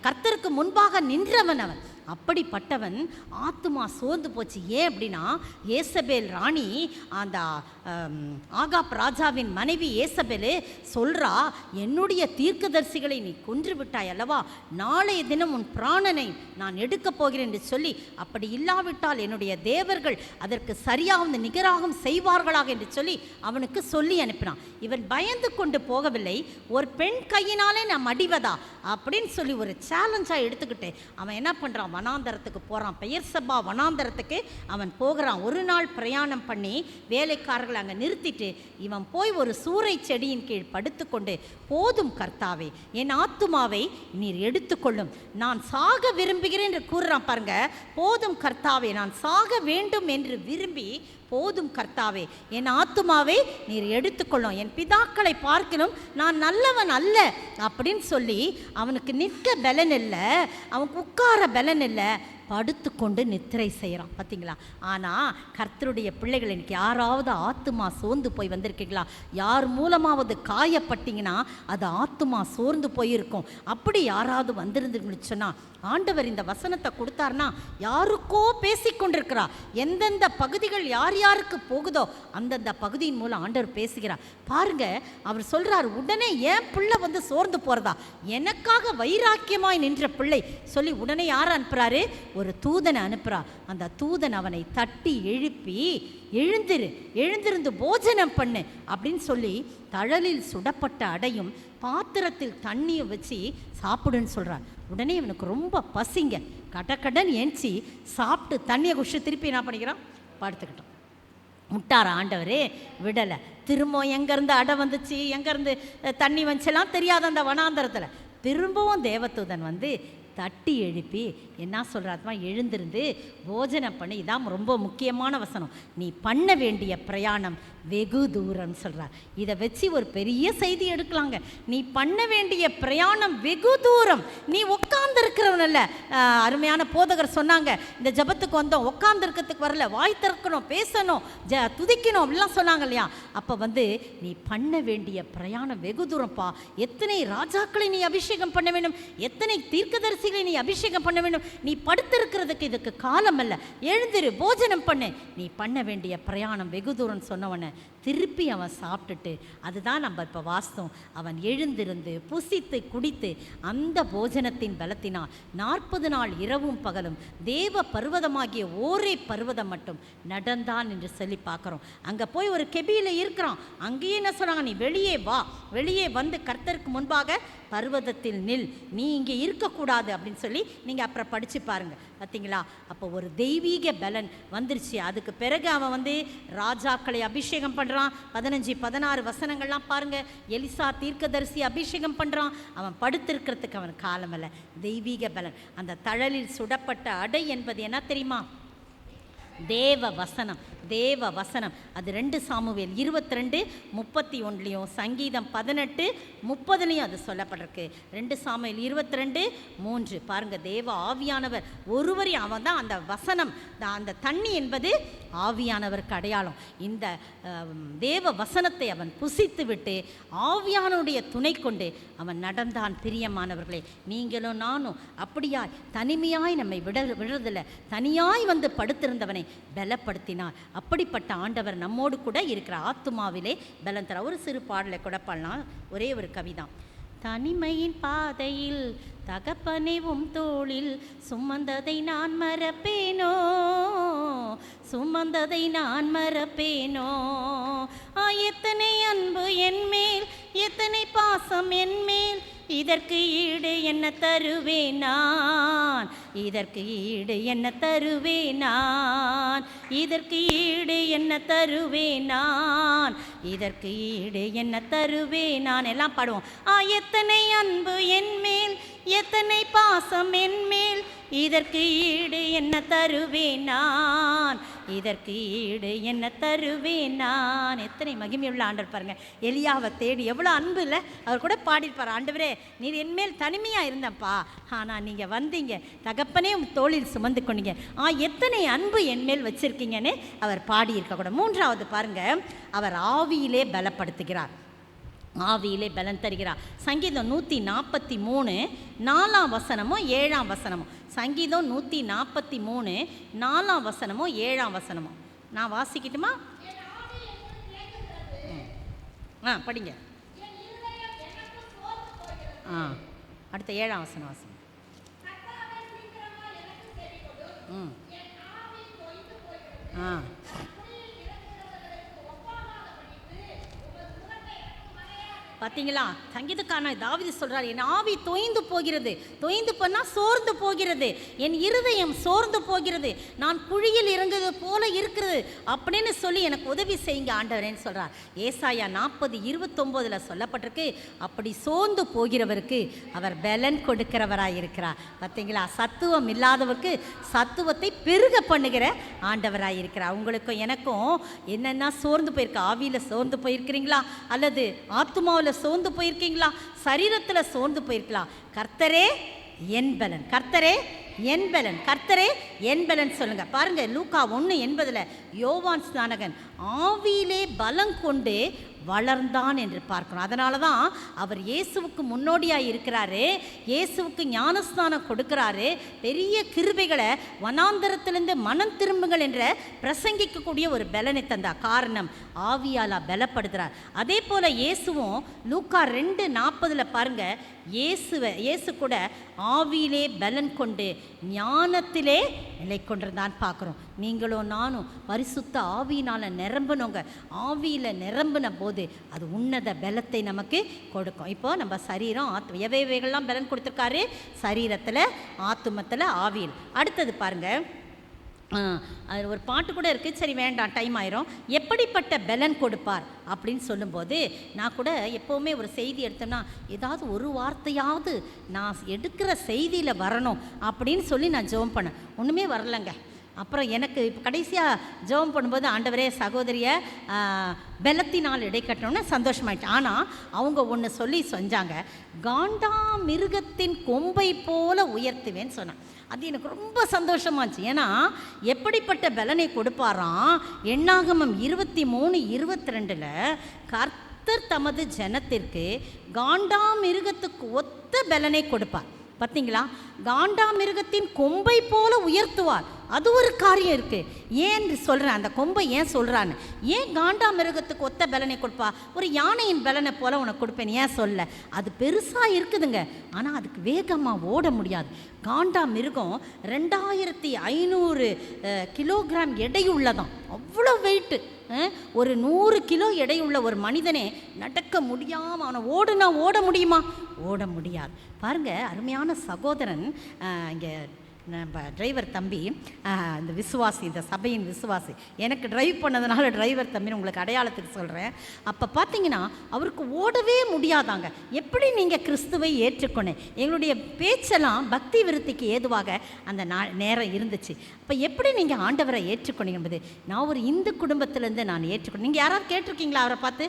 கர்த்தருக்கு முன்பாக நின்றவன் அவன். அப்படிப்பட்டவன் ஆத்துமா சோர்ந்து போச்சு. ஏன் அப்படின்னா, ஏசபேல் ராணி, அந்த ஆகாப் ராஜாவின் மனைவி ஏசபேல் சொல்றா, என்னுடைய தீர்க்கதரிசிகளை நீ கொன்று விட்டாய் அல்லவா, நாளைய தினம் உன் பிராணனை நான் எடுக்கப் போகிறேன் என்று சொல்லி, அப்படி இல்லாவிட்டால் என்னுடைய தேவர்கள் அதற்கு சரியாக நிகராகவும் செய்வார்களாக என்று சொல்லி அவனுக்கு சொல்லி அனுப்பினான். இவன் பயந்து கொண்டு போகவில்லை. ஒரு பெண் கையினாலே நாம் அடிவதா அப்படின்னு சொல்லி ஒரு சேலஞ்சாக எடுத்துக்கிட்டு அவன் என்ன பண்ணுறான், வனாந்தரத்துக்கு போகிறான். பெயர்சபா வனாந்தரத்துக்கு அவன் போகிறான். ஒரு நாள் பிரயாணம் பண்ணி வேலைக்காரர்கள் அங்கே நிறுத்திட்டு இவன் போய் ஒரு சூறை செடியின் கீழ் படுத்துக்கொண்டு, போதும் கர்த்தாவே, என் ஆத்துமாவை நீர் எடுத்துக்கொள்ளும், நான் சாக விரும்புகிறேன் என்று கூறுறான். பாருங்க, போதும் கர்த்தாவே, நான் சாக வேண்டும் என்று விரும்பி, போதும் கர்த்தாவே, என் ஆத்துமாவை நீர் எடுத்துக்கொள்ளும், என் பிதாக்களை பார்க்கணும், நான் நல்லவன் அல்ல அப்படின்னு சொல்லி அவனுக்கு நிற்க பலன் இல்லை, அவனுக்கு உட்கார பலன் இல்லை, படுத்துக்கொண்டு நித்திரை செய்கிறான். பார்த்தீங்களா? ஆனால் கர்த்தருடைய பிள்ளைகள், எனக்கு யாராவது ஆத்துமா சோர்ந்து போய் வந்திருக்கீங்களா? யார் மூலமாவது காயப்பட்டீங்கன்னா அது ஆத்துமா சோர்ந்து போயிருக்கும். அப்படி யாராவது வந்திருந்துன்னு சொன்னால் ஆண்டவர் இந்த வசனத்தை கொடுத்தாருன்னா, யாருக்கோ பேசிக்கொண்டிருக்கிறா. எந்தெந்த பகுதிகள் யார் யாருக்கு போகுதோ அந்தந்த பகுதியின் மூலம் ஆண்டவர் பேசுகிறார். பாருங்க, அவர் சொல்றார், உடனே என் பிள்ளை வந்து சோர்ந்து போறதா, எனக்காக வைராக்கியமாய் நின்ற பிள்ளை சொல்லி உடனே யார் அனுப்புறாரு? ஒரு தூதனை அனுப்புறா. அந்த தூதன் அவனை தட்டி எழுப்பி, எழுந்திருந்து போஜனம் பண்ணு அப்படின்னு சொல்லி தழலில் சுடப்பட்ட அடையும் பாத்திரத்தில் தண்ணியை வச்சு சாப்பிடுன்னு சொல்கிறார். உடனே இவனுக்கு ரொம்ப பசிங்க. கடக்கடன் ஏஞ்சி சாப்பிட்டு தண்ணியை குடிச்சு திருப்பி என்ன பண்ணிக்கிறான்? படுத்துக்கிட்டான். முட்டார ஆண்டவரே விடலை. திரும்ப எங்கேருந்து அடை வந்துச்சு, எங்கேருந்து தண்ணி வந்துச்செல்லாம் தெரியாத அந்த வனாந்தரத்தில் திரும்பவும் தேவதூதன் வந்து தட்டி எழுப்பி என்ன சொல்கிறாத்மா, எழுந்திருந்து போஜனம் பண்ணி. இதான் ரொம்ப முக்கியமான வசனம். நீ பண்ண வேண்டிய பிரயாணம் வெகு தூரம் சொல்கிறார். இதை வச்சு ஒரு பெரிய செய்தி எடுக்கலாங்க. நீ பண்ண வேண்டிய பிரயாணம் வெகு தூரம். நீ உட்கார்ந்து இருக்கிறவன் இல்லை. அருமையான போதகர் சொன்னாங்க, இந்த ஜபத்துக்கு வந்தோம், உட்கார்ந்து இருக்கிறதுக்கு வரல, வாய் திறக்கணும், பேசணும், துதிக்கணும் அப்படிலாம் சொன்னாங்க இல்லையா? அப்போ வந்து நீ பண்ண வேண்டிய பிரயாணம் வெகு தூரம்ப்பா. எத்தனை ராஜாக்களை நீ அபிஷேகம் பண்ண வேண்டும், எத்தனை தீர்க்கதரிசிகளை நீ அபிஷேகம் பண்ண வேண்டும். நீ படுத்திருக்கிறதுக்கு இதுக்கு காலம் அல்ல. எழுந்திரு, போஜனம் பண்ணு. நீ பண்ண வேண்டிய பிரயாணம் வெகு தூரம் சொன்னவன திருப்பி அவன் சாப்பிட்டுட்டு, அதுதான் நம்ம இப்போ வாஸ்தவம், அவன் எழுந்திருந்து புசித்து குடித்து அந்த போஜனத்தின் பலத்தினால் 40 நாள் இரவும் பகலும் தேவ பர்வதமாகிய ஓரே பர்வதம் மட்டும் நடந்தான் என்று சொல்லி பார்க்குறோம். அங்கே போய் ஒரு கெபியில் இருக்கிறான். அங்கேயே என்ன சொல்கிறாங்க, நீ வெளியே வா, வெளியே வந்து கர்த்தருக்கு முன்பாக பர்வதத்தில் நில், நீ இங்கே இருக்கக்கூடாது அப்படின்னு சொல்லி நீங்கள் அப்புறம் படித்து பாருங்கள். பார்த்தீங்களா? அப்போ ஒரு தெய்வீக பலன் வந்துருச்சு. அதுக்கு பிறகு அவன் ராஜாக்களை அபிஷேகம் பண்ணுறான். 15-16 வசனங்கள்லாம் பாருங்கள். எலிசா தீர்க்கதரிசி அபிஷேகம் பண்ணுறான். அவன் படுத்திருக்கிறதுக்கு அவன் காலமல்ல, தெய்வீக பலன். அந்த தழலில் சுடப்பட்ட அடை என்பது என்ன தெரியுமா? தேவ வசனம். தேவ வசனம் அது 2 சாமுவேல் 22:31 சங்கீதம் 18:30 அது சொல்லப்பட்டிருக்கு. 2 சாமுவேல் 22:3 பாருங்க. தேவ ஆவியானவர் ஒருவரையும், அவன் தான் அந்த வசனம், அந்த தண்ணி என்பது ஆவியானவருக்கு அடையாளம். இந்த தேவ வசனத்தை அவன் புசித்து விட்டு ஆவியானுடைய துணை கொண்டு அவன் நடந்தான். பிரியமானவர்களே, நீங்களும் நானும் அப்படியாய் தனிமையாய் நம்மை விடுறதில்லை, தனியாய் வந்து படுத்திருந்தவனை பலப்படுத்தினார். அப்படிப்பட்ட ஆண்டவர் நம்மோடு கூட இருக்கிற ஆத்துமாவிலே பலன் தர. ஒரு சிறு பாடலை கூட பாடலாம், ஒரே ஒரு கவிதான். தனிமையின் பாதையில் தகப்பனைவும் தோளில் சுமந்ததை நான் மறப்பேனோ, சுமந்ததை நான் மறப்பேனோ. எத்தனை அன்பு என்மேல், எத்தனை பாசம் என்மேல், இதற்கு ஈடு என்ன தருவேன் நான், இதற்கு ஈடு என்ன தருவேன் நான், இதற்கு ஈடு என்ன தருவேன் நான், இதற்கு ஈடு என்ன தருவேன் நான். எல்லாம் பாடுவோம். எத்தனை அன்பு என்மேல், எத்தனை பாசம் என்மேல், இதற்கு ஈடு என்ன தருவேன் நான், இதற்கு ஈடு என்ன தருவேன் நான். எத்தனை மகிமையுள்ள ஆண்டவர் பாருங்க. எலியாவை தேடி எவ்வளோ அன்பு இல்லை, அவர் கூட பாடியிருப்பார். ஆண்டவரே, நீர் என்மேல் தனிமையாக இருந்தப்பா, ஆனால் நீங்கள் வந்தீங்க, தகப்பனே தோளில் சுமந்து கொண்டீங்க, எத்தனை அன்பு என்மேல் வச்சுருக்கீங்கன்னு அவர் பாடியிருக்க கூட. 3வது பாருங்க, அவர் ஆவியிலே பலப்படுத்துகிறார், ஆவியிலே பலன் தருகிறார். சங்கீதம் 143 4ஆம் வசனமும் 7ஆம் வசனமும். சங்கீதம் 143 4ஆம் வசனமும் 7ஆம் வசனமும் நான் வாசிக்கட்டுமா? படிங்க. அடுத்த 7ஆம் வசனம் வாசிங்க. பார்த்தீங்களா? சங்கீதக்காரன் தாவீது சொல்கிறார், என் ஆவி தொய்ந்து போகிறது. தொய்ந்து போனால் சோர்ந்து போகிறது, என் இருதயம் சோர்ந்து போகிறது, நான் குழியில் இறங்குவது போல இருக்கிறது அப்படின்னு சொல்லி எனக்கு உதவி செய்யுங்க ஆண்டவரேன்னு சொல்கிறார். ஏசாயா 40:29 சொல்லப்பட்டிருக்கு, அப்படி சோர்ந்து போகிறவருக்கு அவர் பலன் கொடுக்கிறவராக இருக்கிறார். பார்த்தீங்களா? சத்துவம் இல்லாதவருக்கு சத்துவத்தை பெருக பண்ணுகிற ஆண்டவராக இருக்கிறார். உங்களுக்கும் எனக்கும் என்னென்னா சோர்ந்து போயிருக்க, ஆவியில் சோர்ந்து போயிருக்கிறீங்களா, அல்லது ஆத்துமாவில் சோர்ந்து போயிருக்கீங்களா, சரீரத்தில் சோர்ந்து போயிருக்கலாம். கர்த்தரே என் பலன், கர்த்தரே என் பலன், கர்த்தரே என் பலன் சொல்லுங்க. பாருங்க, லூக்கா 1:80 யோவான் ஸ்நானகன் ஆவியிலே பலம் கொண்டு வளர்ந்தான் என்று பார்க்கணும். அதனால தான் அவர் இயேசுவுக்கு முன்னோடியாக இருக்கிறாரு, இயேசுவுக்கு ஞானஸ்நானம் கொடுக்கிறாரு, பெரிய கிருபைகளை வனாந்தரத்திலிருந்து மனம் திரும்புங்கள் என்ற பிரசங்கிக்கக்கூடிய ஒரு பலனை தந்தார். காரணம், ஆவியாலா பலப்படுத்துகிறார். அதே போல் இயேசுவும் லூக்கா 2:40 பாருங்க, இயேசு கூட ஆவியிலே பலன் கொண்டு ஞானத்திலே நிலை கொண்டிருந்தான் பார்க்குறோம். நீங்களும் நானும் பரிசுத்த ஆவியினால் நிரம்பினவங்க. ஆவியில் நிரம்பின போது அது உன்னத பலத்தை நமக்கு கொடுக்கும். இப்போ நம்ம சரீரம் எவைகள்லாம் பலன் கொடுத்துருக்காரு? சரீரத்தில், ஆத்துமத்தில், ஆவியில். அடுத்தது பாருங்கள், அது ஒரு பாட்டு கூட இருக்குது, சரி வேண்டாம் டைம் ஆயிரும். எப்படிப்பட்ட பலன் கொடுப்பார் அப்படின்னு சொல்லும்போது, நான் கூட எப்போவுமே ஒரு செய்தி எடுத்தோம்னா ஏதாவது ஒரு வார்த்தையாவது நான் எடுக்கிற செய்தியில் வரணும் அப்படின்னு சொல்லி நான் ஜெபம் பண்ணேன். ஒன்றுமே வரலைங்க. அப்புறம் எனக்கு இப்போ கடைசியாக ஜெபம் பண்ணும்போது, ஆண்டவரே சகோதரியை பலத்தினால் இடைக்கட்டணும்னு சந்தோஷமாயிடுச்சு. ஆனால் அவங்க ஒன்று சொல்லி செஞ்சாங்க, காண்டாமிருகத்தின் கொம்பை போல உயர்த்துவேன்னு சொன்னான். அது எனக்கு ரொம்ப சந்தோஷமாச்சு. ஏன்னா எப்படிப்பட்ட பலனை கொடுப்பாராம்? எண்ணாகமம் 23:22 கர்த்தர் தமது ஜனத்திற்கு காண்டாமிருகத்துக்கு ஒத்த பலனை கொடுப்பார். பார்த்தீங்களா? காண்டாமிருகத்தின் கொம்பை போல உயர்த்துவார். அது ஒரு காரியம் இருக்குது. ஏன் சொல்கிறேன், அந்த கொம்பை ஏன் சொல்கிறான்னு, ஏன் காண்டாமிருகத்துக்கு ஒத்த பலனை கொடுப்பா? ஒரு யானையின் பலனை போல் உனக்கு கொடுப்பேன் ஏன் சொல்ல? அது பெருசாக இருக்குதுங்க, ஆனால் அதுக்கு வேகமாக ஓட முடியாது. காண்டாமிருகம் 2500 கிலோகிராம் எடையுள்ளதான், அவ்வளோ வெயிட்டு. ஒரு 100 கிலோ எடையுள்ள ஒரு மனிதனே நடக்க முடியாமல் அவனை ஓட முடியுமா? ஓட முடியாது. பாருங்கள், அருமையான சகோதரன் இங்கே நம்ம டிரைவர் தம்பி, இந்த விசுவாசி, இந்த சபையின் விசுவாசி, எனக்கு டிரைவ் பண்ணதுனால டிரைவர் தம்பின்னு உங்களுக்கு அடையாளத்துக்கு சொல்கிறேன். அப்போ பார்த்தீங்கன்னா அவருக்கு ஓடவே முடியாதாங்க. எப்படி நீங்கள் கிறிஸ்துவை ஏற்றுக்கொண்டேன், எங்களுடைய பேச்செல்லாம் பக்தி விருத்திக்கு ஏதுவாக அந்த நேரம் இருந்துச்சு. அப்போ எப்படி நீங்கள் ஆண்டவரை ஏற்றுக்கொண்டீங்க என்பது, நான் ஒரு இந்து குடும்பத்திலேருந்து நான் ஏற்றுக்கொண்டேன். நீங்கள் யாராவது கேட்டிருக்கீங்களா அவரை பார்த்து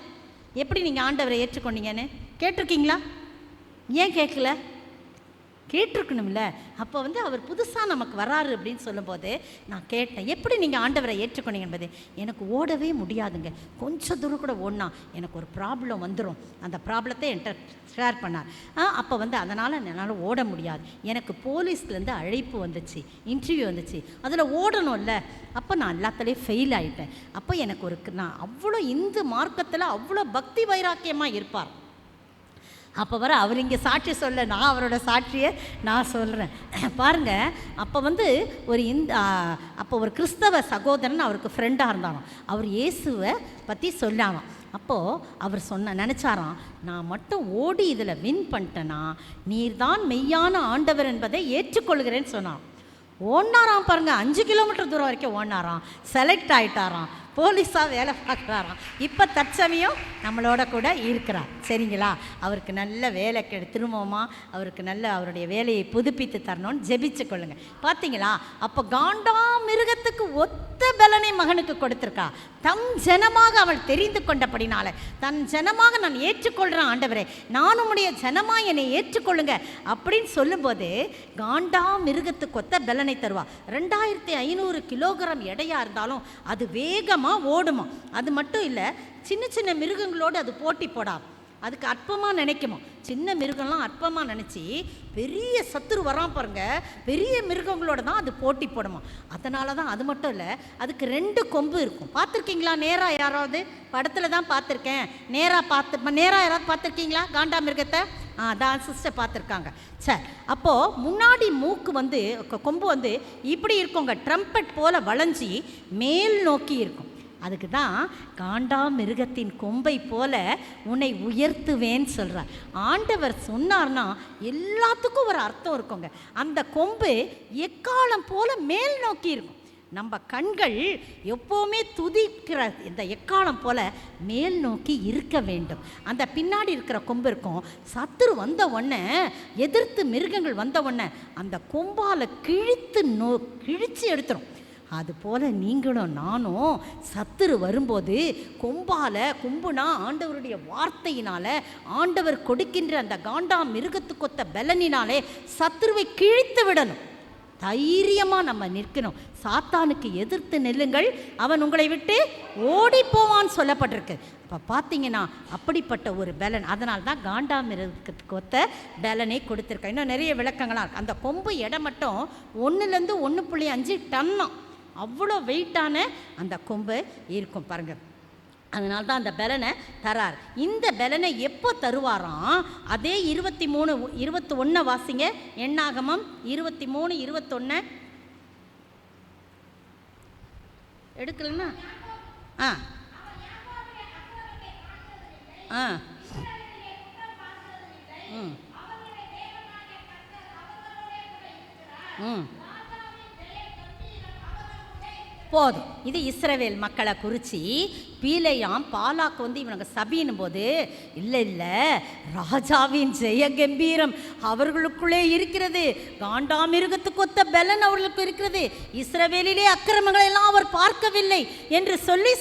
எப்படி நீங்கள் ஆண்டவரை ஏற்றுக்கொண்டீங்கன்னு? கேட்டிருக்கீங்களா? ஏன் கேட்கல? கேட்டிருக்கணும்ல. அப்போ அவர் புதுசாக நமக்கு வராரு அப்படின்னு சொல்லும்போது நான் கேட்டேன், எப்படி நீங்கள் ஆண்டவரை ஏற்றுக்கொண்டீங்க என்பது. எனக்கு ஓடவே முடியாதுங்க, கொஞ்சம் தூரம் கூட ஓடினா எனக்கு ஒரு ப்ராப்ளம் வந்துடும். அந்த ப்ராப்ளத்தை என்கிட்ட ஷேர் பண்ணார். அப்போ அதனால் என்னால் ஓட முடியாது. எனக்கு போலீஸ்லேருந்து அழைப்பு வந்துச்சு, இன்டர்வியூ வந்துச்சு, அதில் ஓடணும்ல. அப்போ நான் எல்லாத்துலேயும் ஃபெயில் ஆகிட்டேன். அப்போ எனக்கு நான் அவ்வளோ இந்து மார்க்கத்தில் அவ்வளோ பக்தி வைராக்கியமாக இருப்பார். அப்போ அவர் இங்கே சாட்சி சொல்ல, நான் அவரோட சாட்சியை நான் சொல்கிறேன். பாருங்கள், அப்போ அப்போ ஒரு கிறிஸ்தவ சகோதரன் அவருக்கு ஃப்ரெண்டாக இருந்தாலும் அவர் இயேசுவை பற்றி சொல்லாமா. அப்போது அவர் நினச்சாராம், நான் மட்டும் ஓடி இதில் வின் பண்ணிட்டேன்னா நீர் தான் மெய்யான ஆண்டவர் என்பதை ஏற்றுக்கொள்கிறேன்னு சொன்னான். ஓடினாராம் பாருங்கள், 5 கிலோமீட்டர் தூரம் வரைக்கும் ஓடினாராம். செலக்ட் ஆகிட்டாராம், போலீஸாக வேலை பார்க்குறாராம். இப்போ தற்சமயம் நம்மளோட கூட இருக்கிறார். சரிங்களா? அவருக்கு நல்ல வேலை திரும்பவுமா அவருக்கு நல்ல அவருடைய வேலையை புதுப்பித்து தரணும்னு ஜெபிச்சு கொள்ளுங்க. பார்த்தீங்களா? அப்போ காண்டாமிருகத்துக்கு ஒத்த பலனை மகனுக்கு கொடுத்துருக்கா. தம் ஜனமாக அவள் தெரிந்து கொண்டபடினால, தன் ஜனமாக நான் ஏற்றுக்கொள்கிறேன் ஆண்டவரே, நான் உம்முடைய ஜனமாக என்னை ஏற்றுக்கொள்ளுங்க அப்படின்னு சொல்லும்போது காண்டாமிருகத்துக்கு ஒத்த பலனை தருவா. 2500 கிலோகிராம் எடையாக இருந்தாலும் அது வேகமாக ஓடுமா. அது மட்டும் இல்லை, சின்ன சின்ன மிருகங்களோடு அது போட்டி போடாது. அதுக்கு அற்பமாக நினைக்குமா. சின்ன மிருகம்லாம் அற்பமாக நினச்சி பெரிய சத்துரு வரான் பாருங்க, பெரிய மிருகங்களோட தான் அது போட்டி போடுமா. அதனால தான். அது மட்டும் இல்லை, அதுக்கு 2 கொம்பு இருக்கும். பார்த்துருக்கீங்களா? நேராக யாராவது படத்தில் தான் பார்த்துருக்கேன். நேராக யாராவது பார்த்துருக்கீங்களா காண்டா மிருகத்தை? தான் சிஸ்டர் பார்த்துருக்காங்க. சரி, அப்போது முன்னாடி மூக்கு கொம்பு இப்படி இருக்குங்க, ட்ரம்பட் போல் வளைஞ்சி மேல் நோக்கி இருக்கும். அதுக்கு தான் காண்டாமிருகத்தின் கொம்பை போல உன்னை உயர்த்துவேன்னு சொல்கிறார். ஆண்டவர் சொன்னார்னா எல்லாத்துக்கும் ஒரு அர்த்தம் இருக்குங்க. அந்த கொம்பு எக்காலம் போல மேல் நோக்கி இருக்கும். நம்ம கண்கள் எப்போவுமே துதிக்கிற இந்த எக்காலம் போல மேல் நோக்கி இருக்க வேண்டும். அந்த பின்னாடி இருக்கிற கொம்பு இருக்கும். சத்துரு வந்த உடனே, எதிர்த்து மிருகங்கள் வந்த உடனே அந்த கொம்பால் கிழிச்சு எடுத்துரும். அதுபோல் நீங்களும் நானும் சத்துரு வரும்போது கொம்புனா ஆண்டவருடைய வார்த்தையினால், ஆண்டவர் கொடுக்கின்ற அந்த காண்டா மிருகத்துக்கொத்த பலனினாலே சத்துருவை கிழித்து விடணும். தைரியமாக நம்ம நிற்கணும். சாத்தானுக்கு எதிர்த்து நில்லுங்கள், அவன் உங்களை விட்டு ஓடி போவான்னு சொல்லப்பட்டிருக்கு. இப்போ பார்த்தீங்கன்னா அப்படிப்பட்ட ஒரு பலன். அதனால தான் காண்டாமிருகத்துக்கு ஒத்த பலனை கொடுத்துருக்கேன். இன்னும் நிறைய விளக்கங்களாக இருக்குது. அந்த கொம்பு எடை மட்டும் 1லேருந்து 1.5 டன்னம், அவ்வளோ வெயிட்டான அந்த கொம்பு இருக்கும் பாருங்கள். அதனால தான் அந்த பலனை தரார். இந்த பலனை எப்போ தருவாராம்? அதே 23, 21 வாசிங்க. எண்ணாகமம் 23, 21 எடுக்கலன்னா போதும். இது இஸ்ரவேல் மக்களை குறித்து பீலையாம் பாலாக்கு இவனுங்க சபின்னும் போது, இல்லை ராஜாவின் ஜெய கம்பீரம் அவர்களுக்குள்ளே இருக்கிறது, காண்டாமிருகத்துக்கு ஒத்த பலன் அவர்களுக்கு இருக்கிறது, இஸ்ரவேலிலே அக்கிரமங்களை எல்லாம் அவர் பார்க்கவில்லை என்று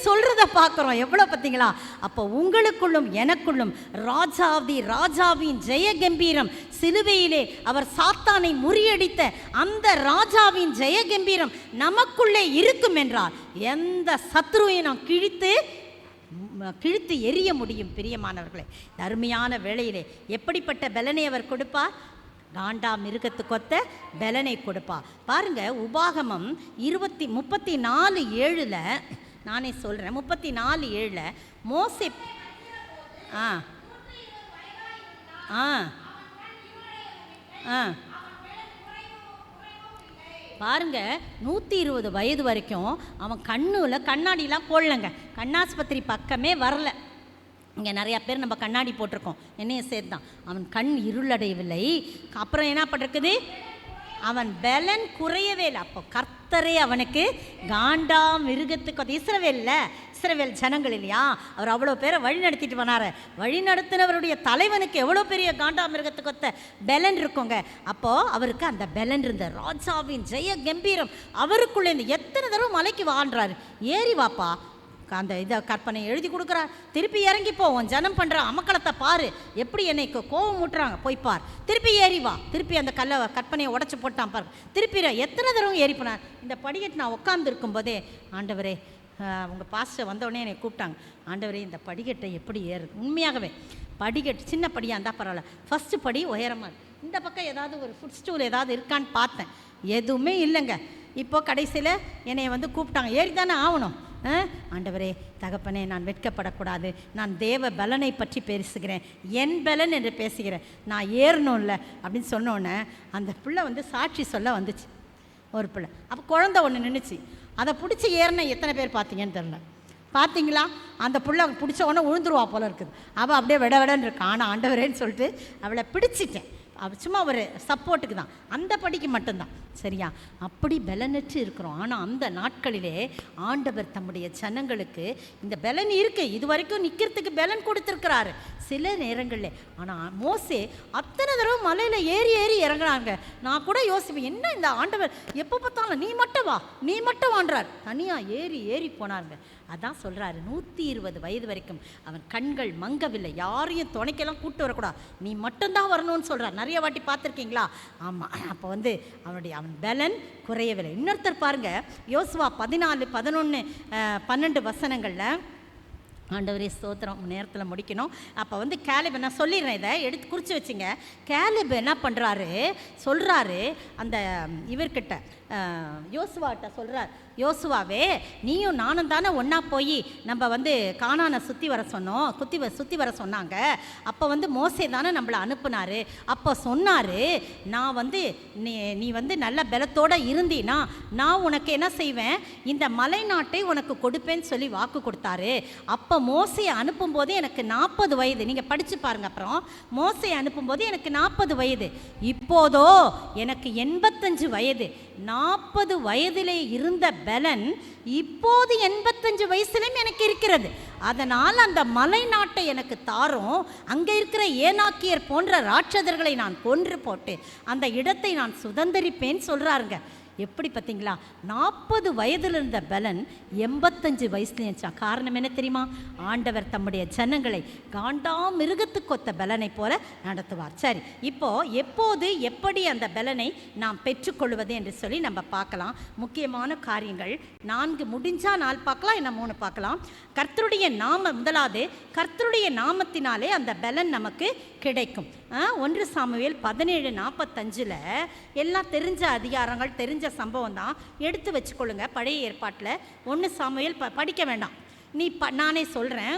சொல்றத பார்க்குறோம். எவ்வளோ பார்த்தீங்களா? அப்போ உங்களுக்குள்ளும் எனக்குள்ளும் ராஜாவின் ஜெய கம்பீரம், சிலுவையிலே அவர் சாத்தானை முறியடித்த அந்த ராஜாவின் ஜெய கம்பீரம் நமக்குள்ளே இருக்கும் என்றால் எந்த சத்ருவையும் நாம் கிழித்து எரிய முடியும். பிரியமானவர்களே, அருமையான வேளையிலே எப்படிப்பட்ட பலனை அவர் கொடுப்பார்? காண்டா மிருகத்துக்கொத்த பலனை கொடுப்பார். பாருங்க, உபாகமம் 34:7 நானே சொல்கிறேன். 34:7 மோசே பாருங்க 120 வயது வரைக்கும் அவன் கண்ணாடிலாம் போடலைங்க. கண்ணாஸ்பத்திரி பக்கமே வரல. இங்கே நிறையா பேர் நம்ம கண்ணாடி போட்டிருக்கோம், என்னைய சேர்த்தான். அவன் கண் இருளடையவில்லை. அப்புறம் என்ன பண்ணிருக்குது, அவன் பலன் குறையவே இல்லை. அப்போ கர்த்தரே அவனுக்கு காண்டா மிருகத்துக்கு இஸ்ரவேல் ஜனங்கள் இல்லையா, அவர் அவ்வளோ பேரை வழி நடத்திட்டு வனார. வழி நடத்தினவருடைய தலைவனுக்கு எவ்வளோ பெரிய காண்டா மிருகத்துக்கு பலன் இருக்குங்க. அப்போது அவருக்கு அந்த பலன் இருந்த ராஜாவின் ஜெய கம்பீரம் அவருக்குள்ளே இருந்து எத்தனை தடவை மலைக்கு வாழ்றாரு. ஏறி வாப்பா, அந்த இதை கற்பனை எழுதி கொடுக்குறா, திருப்பி இறங்கி போவோம், ஜனம் பண்ணுற அமக்களத்தை பாரு, எப்படி என்னை கோவம் மூட்டுறாங்க, போய் பார், திருப்பி ஏறி வா, திருப்பி அந்த கற்பனையை உடச்சி போட்டான் பாரு, திருப்பி எத்தனை தடவை ஏறி போனார். இந்த படிக்கட்டு நான் உட்கார்ந்து இருக்கும்போதே, ஆண்டவரே, உங்கள் பாஸ்டர் வந்தோடனே என்னை கூப்பிட்டாங்க, ஆண்டவரே இந்த படிக்கட்டை எப்படி ஏறுது. உண்மையாகவே படிக்கட்டு சின்ன படியாக இருந்தால் பரவாயில்ல, ஃபஸ்ட்டு படி உயரமாக, இந்த பக்கம் ஏதாவது ஒரு ஃபுட் ஸ்டூல் ஏதாவது இருக்கான்னு பார்த்தேன், எதுவுமே இல்லைங்க. இப்போ கடைசியில் என்னை கூப்பிட்டாங்க, ஏறி தானே ஆகணும். ஆண்டவரே தகப்பனே, நான் வெட்கப்படக்கூடாது, நான் தேவ பலனை பற்றி பேசுகிறேன், என் பலன் என்று பேசுகிறேன், நான் ஏறணும்ல அப்படின்னு சொன்னோன்னே அந்த பிள்ளை சாட்சி சொல்ல வந்துச்சு. ஒரு பிள்ளை அப்போ குழந்தை ஒன்று நின்றுச்சு, அதை பிடிச்சி ஏறின எத்தனை பேர் பார்த்தீங்கன்னு தெரில. பார்த்தீங்களா, அந்த பிள்ளை பிடிச்ச உடனே விழுந்துருவா போல இருக்குது, அவள் அப்படியே விடன்னு இருக்கான். ஆனால் ஆண்டவரேன்னு சொல்லிட்டு அவளை பிடிச்சிட்டேன். சும்மா ஒரு சப்போர்ட்டுக்கு தான், அந்த படிக்கு மட்டும்தான், சரியா? அப்படி பலனற்று இருக்கிறோம். ஆனால் அந்த நாட்களிலே ஆண்டவர் தம்முடைய ஜனங்களுக்கு இந்த பலன் இருக்குது, இது வரைக்கும் நிற்கிறதுக்கு பலன் கொடுத்துருக்கிறாரு சில நேரங்களில். ஆனால் மோசே அத்தனை தடவை மலையில் ஏறி ஏறி இறங்குறாங்க. நான் கூட யோசிப்பேன், என்ன இந்த ஆண்டவர் எப்போ பார்த்தாலும் நீ மட்டும் வான்றார், தனியாக ஏறி ஏறி போனாருங்க. அதான் சொல்கிறாரு, 120 வயது வரைக்கும் அவன் கண்கள் மங்கவில்லை, யாரையும் துணைக்கெல்லாம் கூப்பிட்டு வரக்கூடாது, நீ மட்டும்தான் வரணும்னு சொல்கிறார். நிறைய வாட்டி பார்த்துருக்கீங்களா? ஆமாம். அப்போ அவன் பலன் குறையவில்லை. இன்னொருத்தர் பாருங்க, யோசுவா 14, 11, 12 வசனங்களில், ஆண்டவரே ஸ்தோத்திரம், நேரத்தில் முடிக்கணும். அப்போ கேலேப், நான் சொல்லிடுறேன், இதை எடுத்து குறித்து வச்சுங்க. கேலேப் என்ன பண்ணுறாரு, சொல்கிறாரு அந்த இவர்கிட்ட, யோசுவாட்ட சொல்கிறார், யோசுவாவே நீயும் நானும் தானே ஒன்றா போய் நம்ம கானானை சுற்றி வர சொன்னாங்க. அப்போ மோசே தானே நம்மளை அனுப்புனார். அப்போ சொன்னார், நான் நீ நல்ல பலத்தோடு இருந்தீனா நான் உனக்கு என்ன செய்வேன், இந்த மலை நாட்டை உனக்கு கொடுப்பேன்னு சொல்லி வாக்கு கொடுத்தாரு. அப்போ மோசையை அனுப்பும்போது எனக்கு 40 வயது. நீங்கள் படித்து பாருங்கள். அப்புறம் மோசையை அனுப்பும்போது எனக்கு 40 வயது, இப்போதோ எனக்கு 85 வயது. 40 வயதிலே இருந்த பலன் இப்போது 85 வயசுலையும் எனக்கு இருக்கிறது. அதனால் அந்த மலை நாட்டை எனக்கு தாரும், அங்கே இருக்கிற ஏனாக்கியர் போன்ற ராட்சதர்களை நான் கொன்று போட்டு அந்த இடத்தை நான் சுதந்திரிப்பேன்னு சொல்கிறாருங்க. எப்படி பார்த்தீங்களா, 40 வயதில் இருந்த பலன் 85 வயசுல இருந்துச்சா. காரணம் என்ன தெரியுமா, ஆண்டவர் தம்முடைய ஜனங்களை காண்டா மிருகத்துக்கொத்த பலனை போல நடத்துவார். சரி, இப்போ எப்போது எப்படி அந்த பலனை நாம் பெற்றுக்கொள்வது என்று சொல்லி நம்ம பார்க்கலாம். முக்கியமான காரியங்கள் 4 முடிஞ்சா 4 பார்க்கலாம், இன்னும் 3 பார்க்கலாம். கர்த்தருடைய முதலாவது கர்த்தருடைய நாமத்தினாலே அந்த பலன் நமக்கு கிடைக்கும். 1 சாமுவேல் 17:45 எல்லாம் தெரிஞ்ச அதிகாரங்கள், தெரிஞ்ச சம்பவம் தான், எடுத்து வச்சுக்கொள்ளுங்க. பழைய ஏற்பாட்டில் 1 சாமுவேல் படிக்க வேண்டாம், நானே சொல்கிறேன்.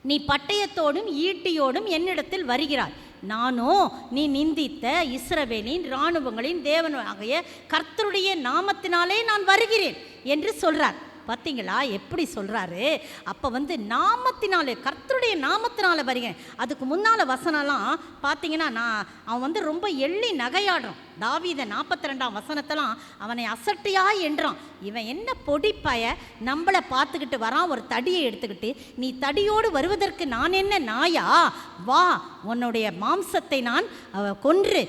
நீ பட்டயத்தோடும் ஈட்டியோடும் என்னிடத்தில் வருகிறாய், நானோ நீ நிந்தித்த இஸ்ரவேலின் இராணுவங்களின் தேவனாகிய கர்த்தருடைய நாமத்தினாலே நான் வருகிறேன் என்று சொல்கிறார். பார்த்தீங்களா எப்படி சொல்கிறாரு? அப்போ நாமத்தினாலே, கர்த்தருடைய நாமத்தினால வருகிறேன். அதுக்கு முன்னால் வசனம்லாம் பார்த்தீங்கன்னா அவன் ரொம்ப எள்ளி நகையாடுறான். தாவீதை 42ஆம் வசனத்தெல்லாம் அவனை அசட்டியா என்றான். இவன் என்ன பொடிப்பாய நம்மளை பார்த்துக்கிட்டு வரான், ஒரு தடியை எடுத்துக்கிட்டு, நீ தடியோடு வருவதற்கு நான் என்ன நாயா, வா உன்னுடைய மாம்சத்தை நான் கொன்று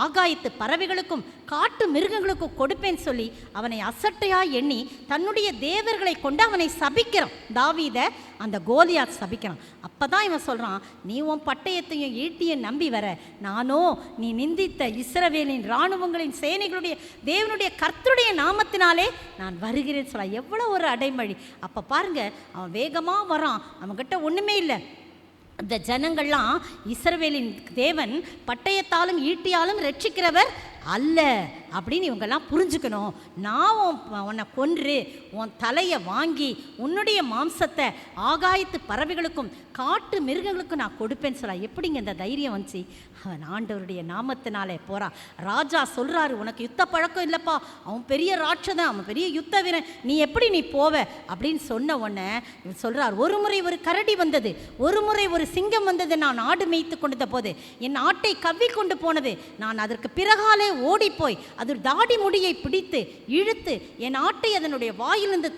ஆகாயத்து பறவைகளுக்கும் காட்டு மிருகங்களுக்கும் கொடுப்பேன்னு சொல்லி அவனை அசட்டையா எண்ணி தன்னுடைய தேவர்களை கொண்டு அவனை சபிக்கிறான். தாவீதை அந்த கோலியாத் சபிக்கிறான். அப்போ தான் இவன் சொல்கிறான், நீ உன் பட்டயத்தையும் ஈட்டியும் நம்பி வர, நானோ நீ நிந்தித்த இஸ்ரவேலின் இராணுவங்களின் சேனைகளுடைய தேவனுடைய கர்த்தருடைய நாமத்தினாலே நான் வருகிறேன்னு சொல்ல. எவ்வளோ ஒரு அடைமொழி! அப்போ பாருங்க, அவன் வேகமாக வரான், அவன்கிட்ட ஒன்றுமே இல்லை. இந்த ஜனங்கள்லாம் இஸ்ரவேலின் தேவன் பட்டயத்தாலும் ஈட்டியாலும் ரட்சிக்கிறவர் அல்ல, அப்படின்னு இவங்கெல்லாம் புரிஞ்சுக்கணும். நான் உன்னை கொன்று உன் தலையை வாங்கி உன்னுடைய மாம்சத்தை ஆகாயத்து பறவைகளுக்கும் காட்டு மிருகங்களுக்கும் நான் கொடுப்பேன்னு சொல்ல. எப்படிங்க இந்த தைரியம் வந்துச்சு? அவன் ஆண்டவருடைய நாமத்தினாலே போகிறான். ராஜா சொல்கிறாரு, உனக்கு யுத்த பழக்கம் இல்லைப்பா, அவன் பெரிய ராட்சதன், அவன் பெரிய யுத்த வீரன், நீ போவ அப்படின்னு சொன்ன உடனே சொல்கிறார், ஒரு முறை ஒரு கரடி வந்தது, ஒரு முறை ஒரு சிங்கம் வந்தது, நான் ஆடு மேய்த்து கொண்ட போது என் ஆட்டை கவ்வி கொண்டு போனது, நான் அதற்கு பிறகாலே ஓடிப்போய் அது தாடி முடியை பிடித்து இழுத்து என் ஆட்டை அதனுடைய வாயிலிருந்து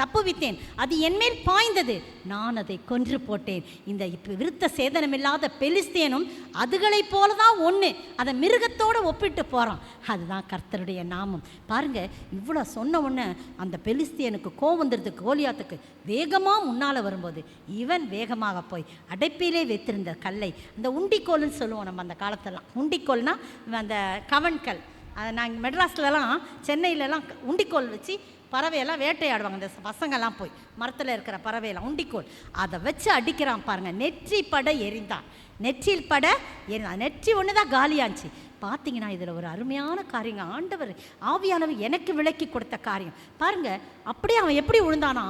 தப்புவித்தேன், அது என்மேல் பாய்ந்தது, நான் அதை கொன்று போட்டேன். இந்த விருத்த சேதனமில்லாத பெலிஸ்தியனும் அதுகளை போலதான் ஒன்று, அதை மிருகத்தோடு ஒப்பிட்டு போகிறான். அதுதான் கர்த்தருடைய நாமம். பாருங்க, இவ்வளோ சொன்ன உடனே அந்த பெலிஸ்தியனுக்கு கோவம் வந்துடுது. கோலியாத்துக்கு வேகமாக முன்னால் வரும்போது இவன் வேகமாக போய் அடைப்பிலே வைத்திருந்த கல்லை, அந்த உண்டிக்கோல்னு சொல்லுவோம் நம்ம அந்த காலத்தெல்லாம். உண்டிக்கோல்னா அந்த கவன்கல், அதை நாங்கள் மெட்ராஸ்லலாம் சென்னையிலலாம் உண்டிக்கோல் வச்சு பறவையெல்லாம் வேட்டையாடுவாங்க. இந்த பசங்கள்லாம் போய் மரத்தில் இருக்கிற பறவையெல்லாம் உண்டிக்கோல் அதை வச்சு அடிக்கிறான் பாருங்கள். நெற்றி பட எரிந்தான், நெற்றியில் பட எரிந்தான், நெற்றி ஒன்று தான் காலியாச்சு. பார்த்தீங்கன்னா இதில் ஒரு அருமையான காரியங்க, ஆண்டவர் ஆவியானவர் எனக்கு விளக்கி கொடுத்த காரியம் பாருங்கள். அப்படியே அவன் எப்படி விழுந்தானா,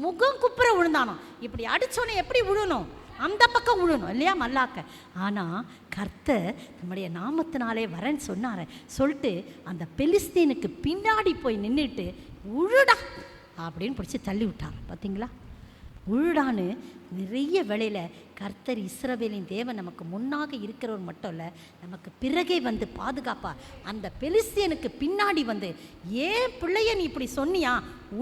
முகம் குப்புற விழுந்தானா. இப்படி அடித்தோன்னே எப்படி விழணும், அந்த பக்கம் விழணும் இல்லையா மல்லாக்க. ஆனால் கர்த்தர் நம்முடைய நாமத்தினாலே வரேன்னு சொன்னார் சொல்லிட்டு அந்த பெலிஸ்தீனுக்கு பின்னாடி போய் நின்றுட்டு உழுடா அப்படின்னு பிடிச்சி தள்ளி விட்டார். பார்த்தீங்களா, உழுடான்னு நிறைய வேளையில் கர்த்தர் இஸ்ரவேலின் தேவன் நமக்கு முன்னாக இருக்கிறவர் மட்டும் இல்லை, நமக்கு பிறகே வந்து பாதுகாப்பா. அந்த பெலிஸ்தியனுக்கு பின்னாடி வந்து ஏன் பிள்ளைய நீ இப்படி சொன்னியா,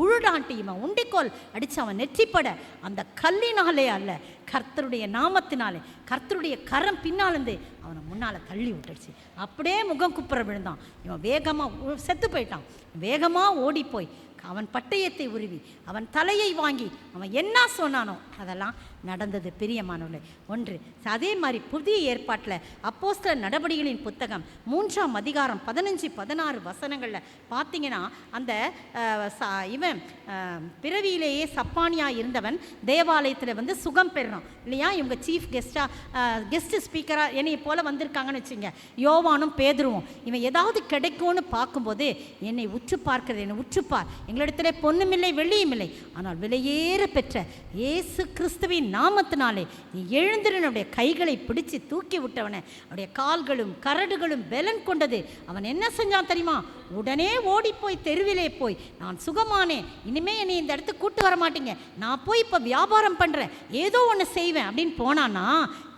உழுடான்ட்டு இவன் உண்டிக்கோல் அடித்து அவன் நெற்றிப்பட அந்த கல்லினாலே அல்ல, கர்த்தருடைய நாமத்தினாலே, கர்த்தருடைய கரம் பின்னாலேருந்து அவனை முன்னால் தள்ளி விட்டுடுச்சு. அப்படியே முகம் குப்புற விழுந்தான். இவன் வேகமாக செத்து போயிட்டான். வேகமாக ஓடி போய் அவன் பட்டயத்தை உருவி அவன் தலையை வாங்கி அவன் என்ன சொன்னானோ அதெல்லாம் நடந்தது. பிரியமானவர்களே, ஒன்று அதே மாதிரி புதிய ஏற்பாட்டில் அப்போஸ்தலர் நடபடிகளின் புத்தகம் 3ஆம் அதிகாரம் 15-16 வசனங்களில் பார்த்தீங்கன்னா, அந்த இவன் பிறவியிலேயே சப்பானியாக இருந்தவன் தேவாலயத்தில் வந்து சுகம் பெறுறான் இல்லையா. இவங்க சீஃப் கெஸ்ட் ஸ்பீக்கராக என்னை போல் வந்திருக்காங்கன்னு வச்சுங்க. யோவானும் பேதுருவும் இவன் ஏதாவது கிடைக்கும்னு பார்க்கும்போது, என்னை உற்று பார்க்கிறது, என்னை உற்றுப்பார், எங்களிடத்திலே பொன்னும் இல்லை வெள்ளியும் இல்லை, ஆனால் விலையேற பெற்ற இயேசு கிறிஸ்துவின் நாமத்தினாலே நீ எழுந்திரனுடைய கைகளை பிடிச்சு தூக்கி விட்டவனை அவனுடைய கால்களும் கரடுகளும் பலன் கொண்டது. அவன் என்ன செஞ்சான் தெரியுமா, உடனே ஓடி போய் தெருவிலே போய், நான் சுகமானேன், இனிமே என்னை இந்த இடத்துக்கு கூட்டு வர மாட்டீங்க, நான் போய் இப்போ வியாபாரம் பண்ணுறேன், ஏதோ ஒன்று செய்வேன் அப்படின்னு போனானா.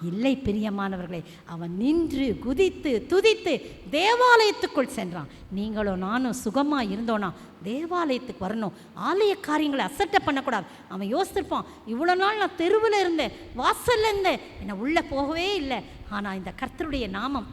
இல்லை பிரியமானவர்களே, அவன் நின்று குதித்து துதித்து தேவாலயத்துக்குள் சென்றான். நீங்களும் நானும் சுகமாக இருந்தோன்னா தேவாலயத்துக்கு வரணும், ஆலய காரியங்களை அசட்டை பண்ணக்கூடாது. அவன் யோசிச்சிருப்பான், இவ்வளோ நாள் நான் தெருவில் இருந்தேன், வாசல்ல இருந்தேன், என்னை உள்ளே போகவே இல்லை, ஆனால் இந்த கர்த்தருடைய நாமம்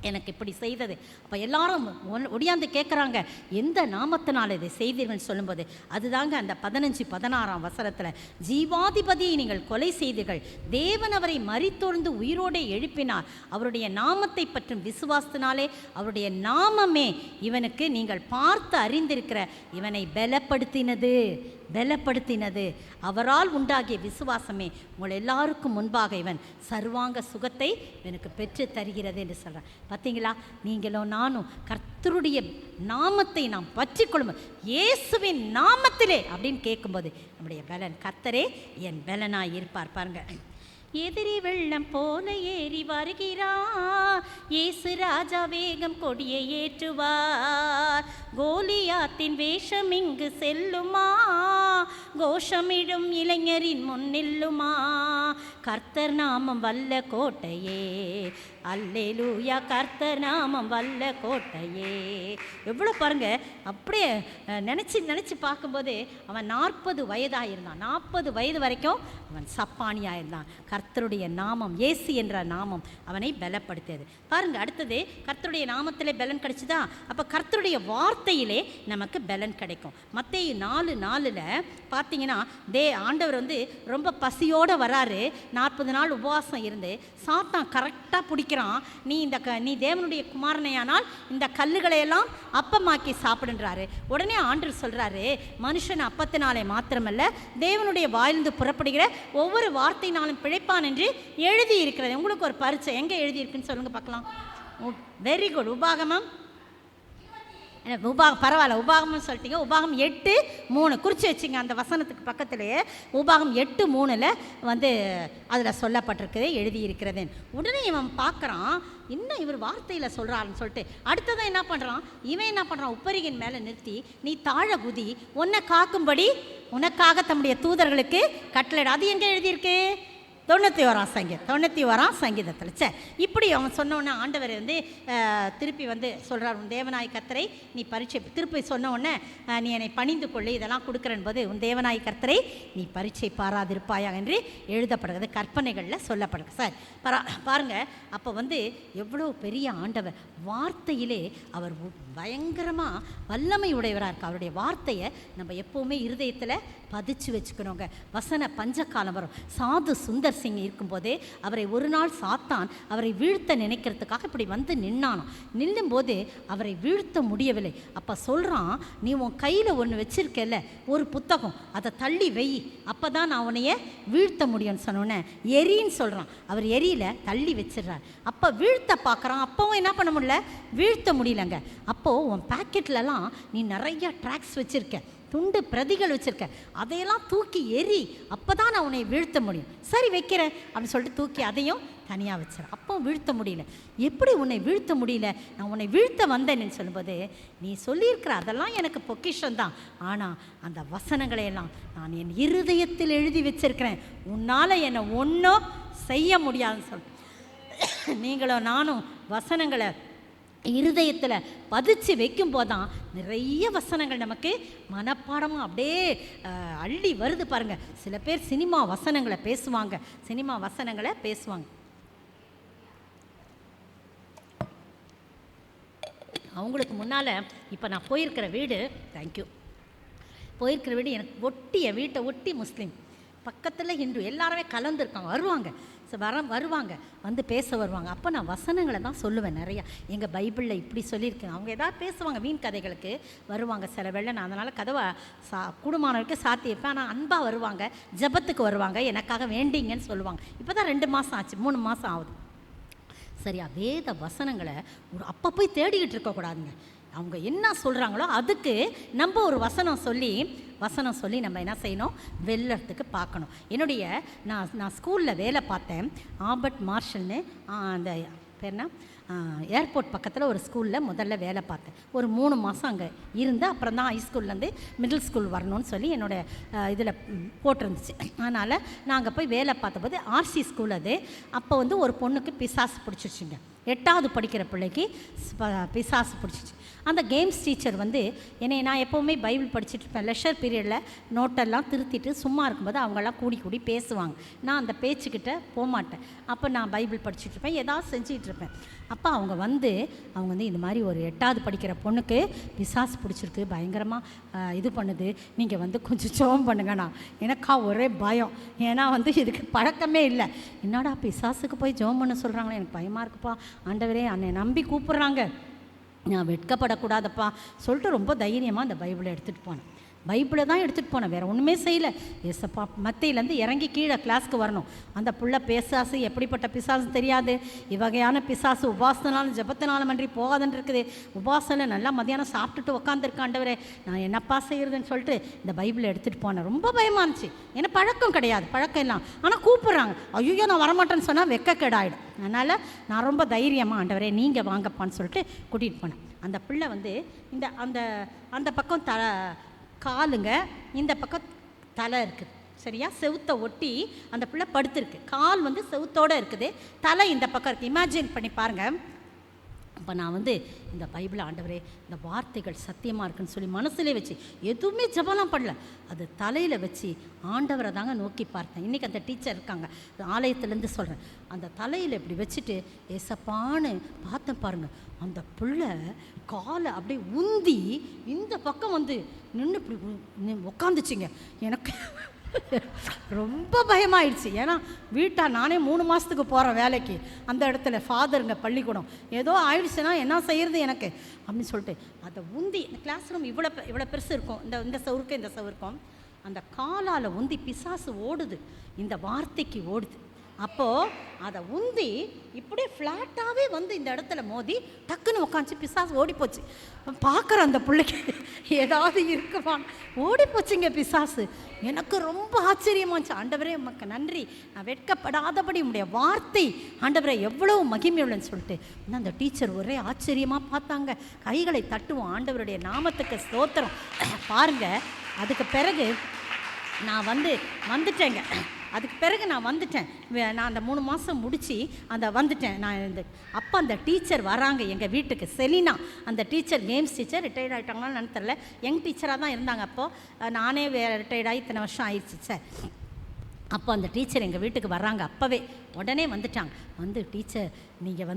எனக்கு இப்படி செய்தது. அப்போ எல்லாரும் ஒடியாந்து கேட்குறாங்க, எந்த நாமத்தினால் இதை செய்தீர்கள்னு சொல்லும்போது அதுதாங்க அந்த 15-16 வசனத்தில், ஜீவாதிபதியை நீங்கள் கொலை செய்தீர்கள், தேவன் அவரை மரித்தொழுந்து உயிரோடு எழுப்பினார், அவருடைய நாமத்தை பற்றும் விசுவாசத்தினாலே அவருடைய நாமமே இவனுக்கு நீங்கள் பார்த்து அறிந்திருக்கிற இவனை பலப்படுத்தினது, அவரால் உண்டாகிய விசுவாசமே உங்கள் எல்லாருக்கும் முன்பாக இவன் சர்வாங்க சுகத்தை எனக்கு பெற்று தருகிறது என்று சொல்கிறான். பார்த்தீங்களா, நீங்களும் நானும் கர்த்தருடைய நாமத்தை நாம் பற்றி கொள்ளும், இயேசுவின் நாமத்திலே அப்படின்னு கேட்கும்போது நம்முடைய பலன், கர்த்தரே என் பலனாய் இருப்பார். பாருங்க, எதிரி வெள்ளம் போல ஏறி வருகிறார், இயேசு ராஜா வேகம் கொடியை ஏற்றுவார், கோலியாத்தின் வேஷம் இங்கு செல்லுமா, கோஷமிடும் இளைஞரின் முன்னில்லுமா, கர்த்தர் நாமம் வல்ல கோட்டையே, அல்லேலூயா, கர்த்தர் நாமம் வல்ல கோட்டையே. எவ்வளோ பாருங்க, அப்படியே நினச்சி பார்க்கும்போது அவன் 40 வயதாக இருந்தான். 40 வயது வரைக்கும் அவன் சப்பானியாக இருந்தான். கர்த்தருடைய நாமம், இயேசு என்ற நாமம் அவனை பலப்படுத்தியது. பாருங்க, அடுத்தது கர்த்தருடைய நாமத்திலே பலன் கிடைச்சுதா, அப்போ கர்த்தருடைய வார்த்தையிலே நமக்கு பலன் கிடைக்கும். மத்தேயு 4:4 பார்த்தீங்கன்னா, ஆண்டவர் வந்து ரொம்ப பசியோடு வராரு, 40 நாள் உபவாசம் இருந்து சாத்தான் கரெக்டாக பிடிக்கிறான், நீ தேவனுடைய குமாரனையானால் இந்த கல்லுகளை எல்லாம் அப்பமாக்கி சாப்பிடுன்றாரு. உடனே ஆண்டவர் சொல்றாரு, மனுஷன் அப்பத்தினாலே மாத்திரமல்ல தேவனுடைய வாயிலிருந்து புறப்படுகிற ஒவ்வொரு வார்த்தையினாலும் பிழைப்பான் என்று எழுதி இருக்கிறது. உங்களுக்கு ஒரு பரிச்சை எங்கே எழுதி இருக்குன்னு சொல்லுங்க பார்க்கலாம். Very good. உபாகமம் பரவாயில்ல, உபாகம்னு சொல்லிட்டீங்க. உபாகம் 8:3 குறித்து வச்சுங்க. அந்த வசனத்துக்கு பக்கத்துலேயே உபாகம் 8:3 வந்து அதில் சொல்லப்பட்டிருக்குது, எழுதியிருக்கிறது. உடனே இவன் பார்க்குறான், இன்னும் இவர் வார்த்தையில் சொல்கிறாருன்னு சொல்லிட்டு அடுத்ததான் என்ன பண்ணுறான், இவன் என்ன பண்ணுறான், உப்பரிகின் மேலே நிறுத்தி நீ தாழ குதி, உன்னை காக்கும்படி உனக்காக தம்முடைய தூதர்களுக்கு கட்டளையிட. அது எங்கே எழுதியிருக்கு? 91ஆம் சங்கீதத்தில். சரி, இப்படி அவன் சொன்னோடனே ஆண்டவர் வந்து திருப்பி வந்து சொல்கிறார், உன் தேவனாய் கர்த்தரை நீ பரீட்சை, திருப்பி சொன்னோடனே நீ என்னை பணிந்து கொள்ளு, இதெல்லாம் கொடுக்குறேன்போது உன் தேவனாய் கர்த்தரை நீ பரீட்சை பாராதிருப்பாயா என்று எழுதப்படுகிறது, கற்பனைகளில் சொல்லப்படுது. சார் பாருங்கள், அப்போ வந்து எவ்வளோ பெரிய ஆண்டவர், வார்த்தையிலே அவர் பயங்கரமாக வல்லமை உடையவராக இருக்கு. அவருடைய வார்த்தையை நம்ம எப்போவுமே இருதயத்தில் பதிச்சு வச்சுக்கணுங்க. வசன பஞ்சகாலம் வரும். சாது சுந்தர் சிங் இருக்கும்போதே அவரை ஒரு நாள் சாத்தான் அவரை வீழ்த்த நினைக்கிறதுக்காக இப்படி வந்து நின்னானாம். நில்லும்போது அவரை வீழ்த்த முடியவில்லை. அப்போ சொல்கிறான், நீ உன் கையில் ஒன்று வச்சிருக்கல, ஒரு புத்தகம், அதை தள்ளி வை, அப்போ தான் நான் உன்னைய வீழ்த்த முடியும்னு சொன்னோன்னே எரின்னு சொல்கிறான். அவர் எரியில் தள்ளி வச்சிடுறார். அப்போ வீழ்த்த பார்க்குறான். அப்போவும் என்ன பண்ண முடியல, வீழ்த்த முடியலங்க. அப்போது உன் பேக்கெட்லலாம் நீ நிறையா ட்ராக்ஸ் வச்சுருக்க, துண்டு பிரதிகள் வச்சுருக்க, அதையெல்லாம் தூக்கி எரி, அப்போ தான் நான் உன்னை வீழ்த்த முடியும். சரி வைக்கிறேன் அப்படின்னு சொல்லிட்டு தூக்கி அதையும் தனியாக வச்சிடறேன். அப்போ வீழ்த்த முடியல. எப்படி உன்னை வீழ்த்த முடியல? நான் உன்னை வீழ்த்த வந்தேன்னு சொல்லும்போது, நீ சொல்லியிருக்கிற அதெல்லாம் எனக்கு பொக்கிஷம்தான், ஆனால் அந்த வசனங்களையெல்லாம் நான் என் இருதயத்தில் எழுதி வச்சிருக்கிறேன், உன்னால் என்னை ஒன்றும் செய்ய முடியாதுன்னு சொல். நீங்களும் நானும் வசனங்களை இருதயத்தில் பதிச்சு வைக்கும் போதான் நிறைய வசனங்கள் நமக்கு மனப்பாடமும் அப்படியே அள்ளி வருது பாருங்கள். சில பேர் சினிமா வசனங்களை பேசுவாங்க. அவங்களுக்கு முன்னால் இப்போ நான் போயிருக்கிற வீடு, போயிருக்கிற வீடு எனக்கு என் வீட்டை ஒட்டி முஸ்லீம், பக்கத்தில் ஹிந்து, எல்லாருமே கலந்துருக்காங்க, வருவாங்க வந்து பேச வருவாங்க. அப்போ நான் வசனங்களை தான் சொல்லுவேன் நிறையா. எங்கள் பைபிளில் இப்படி சொல்லியிருக்கேன். அவங்க எதாவது பேசுவாங்க, வீண் கதைகளுக்கு வருவாங்க சில வேளை. நான் அதனால் கதவை கூடுமானவருக்கு சாத்தி வைப்பேன். ஆனால் அன்பாக வருவாங்க, ஜபத்துக்கு வருவாங்க, எனக்காக வேண்டிங்கன்னு சொல்லுவாங்க. இப்போ தான் 2 மாதம் ஆச்சு, 3 மாதம் ஆகுது. சரியா, வேத வசனங்களை அப்போ போய் தேடிக்கிட்டு இருக்கக்கூடாதுங்க. அவங்க என்ன சொல்கிறாங்களோ அதுக்கு நம்ம ஒரு வசனம் சொல்லி நம்ம என்ன செய்யணும், வெல்லறதுக்கு பார்க்கணும். நான் ஸ்கூலில் வேலை பார்த்தேன். ஆபர்ட் மார்ஷல்னு, அந்த பேர்னா ஏர்போர்ட் பக்கத்தில் ஒரு ஸ்கூலில் முதல்ல வேலை பார்த்தேன். ஒரு 3 மாதம் அங்கே இருந்து அப்புறம் தான் ஹைஸ்கூல்லேருந்து மிடில் ஸ்கூல் வரணும்னு சொல்லி என்னோடய இதில் போட்டிருந்துச்சு. அதனால் நான் அங்கே போய் வேலை பார்த்தபோது ஆர்சி ஸ்கூல் அது. அப்போ வந்து ஒரு பொண்ணுக்கு பிசாசு பிடிச்சிருச்சுங்க. 8வது படிக்கிற பிள்ளைக்கு பிசாசு பிடிச்சிச்சு. அந்த கேம்ஸ் டீச்சர் வந்து நான் எப்போவுமே பைபிள் படிச்சுட்டு இருப்பேன். லெஷர் பீரியடில் நோட்டெல்லாம் திருத்திட்டு சும்மா இருக்கும்போது அவங்கெல்லாம் கூடி பேசுவாங்க. நான் அந்த பேச்சுக்கிட்ட போகமாட்டேன். அப்போ நான் பைபிள் படிச்சுட்ருப்பேன், ஏதாவது செஞ்சிகிட்ருப்பேன். அப்போ அவங்க வந்து இந்த மாதிரி ஒரு 8வது படிக்கிற பொண்ணுக்கு பிசாசு பிடிச்சிருக்கு, பயங்கரமாக இது பண்ணுது, நீங்கள் வந்து கொஞ்சம் ஜெபம் பண்ணுங்கண்ணா. எனக்கா ஒரே பயம். ஏன்னா வந்து இதுக்கு பழக்கமே இல்லை. என்னடா பிசாசுக்கு போய் ஜெபம் பண்ண சொல்கிறாங்களே, எனக்கு பயமாக இருக்குப்பா, ஆண்டவரே அன்னை நம்பி கூப்பிட்றாங்க, நான் வெட்கப்படக்கூடாதப்பா சொல்லிட்டு ரொம்ப தைரியமாக அந்த பைபிளை எடுத்துகிட்டு போனேன். பைபிளை தான் எடுத்துகிட்டு போனேன், வேறு ஒன்றுமே செய்யலை. ஏசப்பா மத்தையிலேருந்து இறங்கி கீழே கிளாஸ்க்கு வரணும். அந்த புள்ள பிசாசு எப்படிப்பட்ட பிசாசு தெரியாது, இவ்வகையான பிசாசு உபாசனாலும் ஜபத்தினாலும் அன்றி போகாதுன்னு இருக்குது. உபாசனை நல்லா மதியானம் சாப்பிட்டுட்டு உட்காந்துருக்காண்டவரே, நான் என்னப்பா செய்கிறதுன்னு சொல்லிட்டு இந்த பைபிளை எடுத்துகிட்டு போனேன். ரொம்ப பயமாக இருந்துச்சு. ஏன்னா பழக்கம் கிடையாது, பழக்கம் இல்லை. ஆனால் கூப்பிட்றாங்க, ஐயோ நான் வரமாட்டேன்னு சொன்னால் வெக்கக்கேடாயிடும். அதனால் நான் ரொம்ப தைரியமாக, ஆண்டவரே நீங்கள் வாங்கப்பான்னு சொல்லிட்டு கூட்டிகிட்டு போனேன். அந்த பிள்ளை வந்து அந்த பக்கம் காலுங்க, இந்த பக்கம் தலை இருக்குது, சரியா, செவுத்தை ஒட்டி அந்த பிள்ளை படுத்துருக்கு. கால் வந்து செவுத்தோடு இருக்குது, தலை இந்த பக்கம் இருக்குது. இமேஜின் பண்ணி பாருங்கள். அப்போ நான் வந்து இந்த பைபிள், ஆண்டவரே இந்த வார்த்தைகள் சத்தியமாக இருக்குன்னு சொல்லி மனசுலே வச்சு எதுவுமே ஜபலாம் பண்ணல, அது தலையில் வச்சு ஆண்டவரை தாங்க நோக்கி பார்த்தேன். இன்றைக்கி அந்த டீச்சர் இருக்காங்க, ஆலயத்துலேருந்து சொல்கிறேன். அந்த தலையில் இப்படி வச்சுட்டு ஏசப்பான்னு பார்த்தேன் பாருங்கள். அந்த பிள்ளை காலை அப்படியே உந்தி இந்த பக்கம் வந்து நின்று இப்படி உட்காந்துச்சிங்க. எனக்கு ரொம்ப பயமாயிடுச்சு. ஏன்னா நானே 3 மாதத்துக்கு போகிறேன் வேலைக்கு. அந்த இடத்துல ஃபாதருங்க பள்ளிக்கூடம், ஏதோ ஆயிடுச்சுன்னா என்ன செய்கிறது எனக்கு அப்படின்னு சொல்லிட்டு அதை உந்தி, இந்த கிளாஸ் ரூம் இவ்வளோ பெருசு இருக்கும், இந்த சவுருக்கும் அந்த காலால் உந்தி பிசாசு ஓடுது, இந்த வார்த்தைக்கு ஓடுது. அப்போது அதை உந்தி இப்படியே ஃப்ளாட்டாகவே வந்து இந்த இடத்துல மோதி டக்குன்னு உட்காந்துச்சு. பிசாசு ஓடி போச்சு. பார்க்குற அந்த பிள்ளைக்கு ஏதாவது இருக்குமா, ஓடி போச்சுங்க பிசாசு. எனக்கு ரொம்ப ஆச்சரியமாச்சு. ஆண்டவரே உமக்கு நன்றி, நான் வெட்கப்படாதபடி உடைய வார்த்தை ஆண்டவரே எவ்வளோ மகிமையுள்ளன்னு சொல்லிட்டு அந்த டீச்சர் ஒரே ஆச்சரியமாக பார்த்தாங்க. கைகளை தட்டுவோம். ஆண்டவருடைய நாமத்துக்கு ஸ்தோத்திரம். பாருங்கள், அதுக்கு பிறகு நான் வந்துட்டேங்க. அதுக்கு பிறகு நான் வந்துட்டேன். நான் அந்த 3 மாதம் முடித்து வந்துட்டேன். நான் அப்போ அந்த டீச்சர் வராங்க எங்கள் வீட்டுக்கு. செலினா அந்த டீச்சர், கேம்ஸ் டீச்சர், ரிட்டையர்ட் ஆகிட்டாங்களான்னு எனக்கு தெரியல. யங் டீச்சராக தான் இருந்தாங்க. அப்போது நானே ரிட்டையர்ட் ஆகி இத்தனை வருஷம் ஆயிடுச்சு சார். அப்போ அந்த டீச்சர் எங்கள் வீட்டுக்கு வர்றாங்க. அப்போவே உடனே வந்துட்டாங்க. டீச்சர் நீங்கள்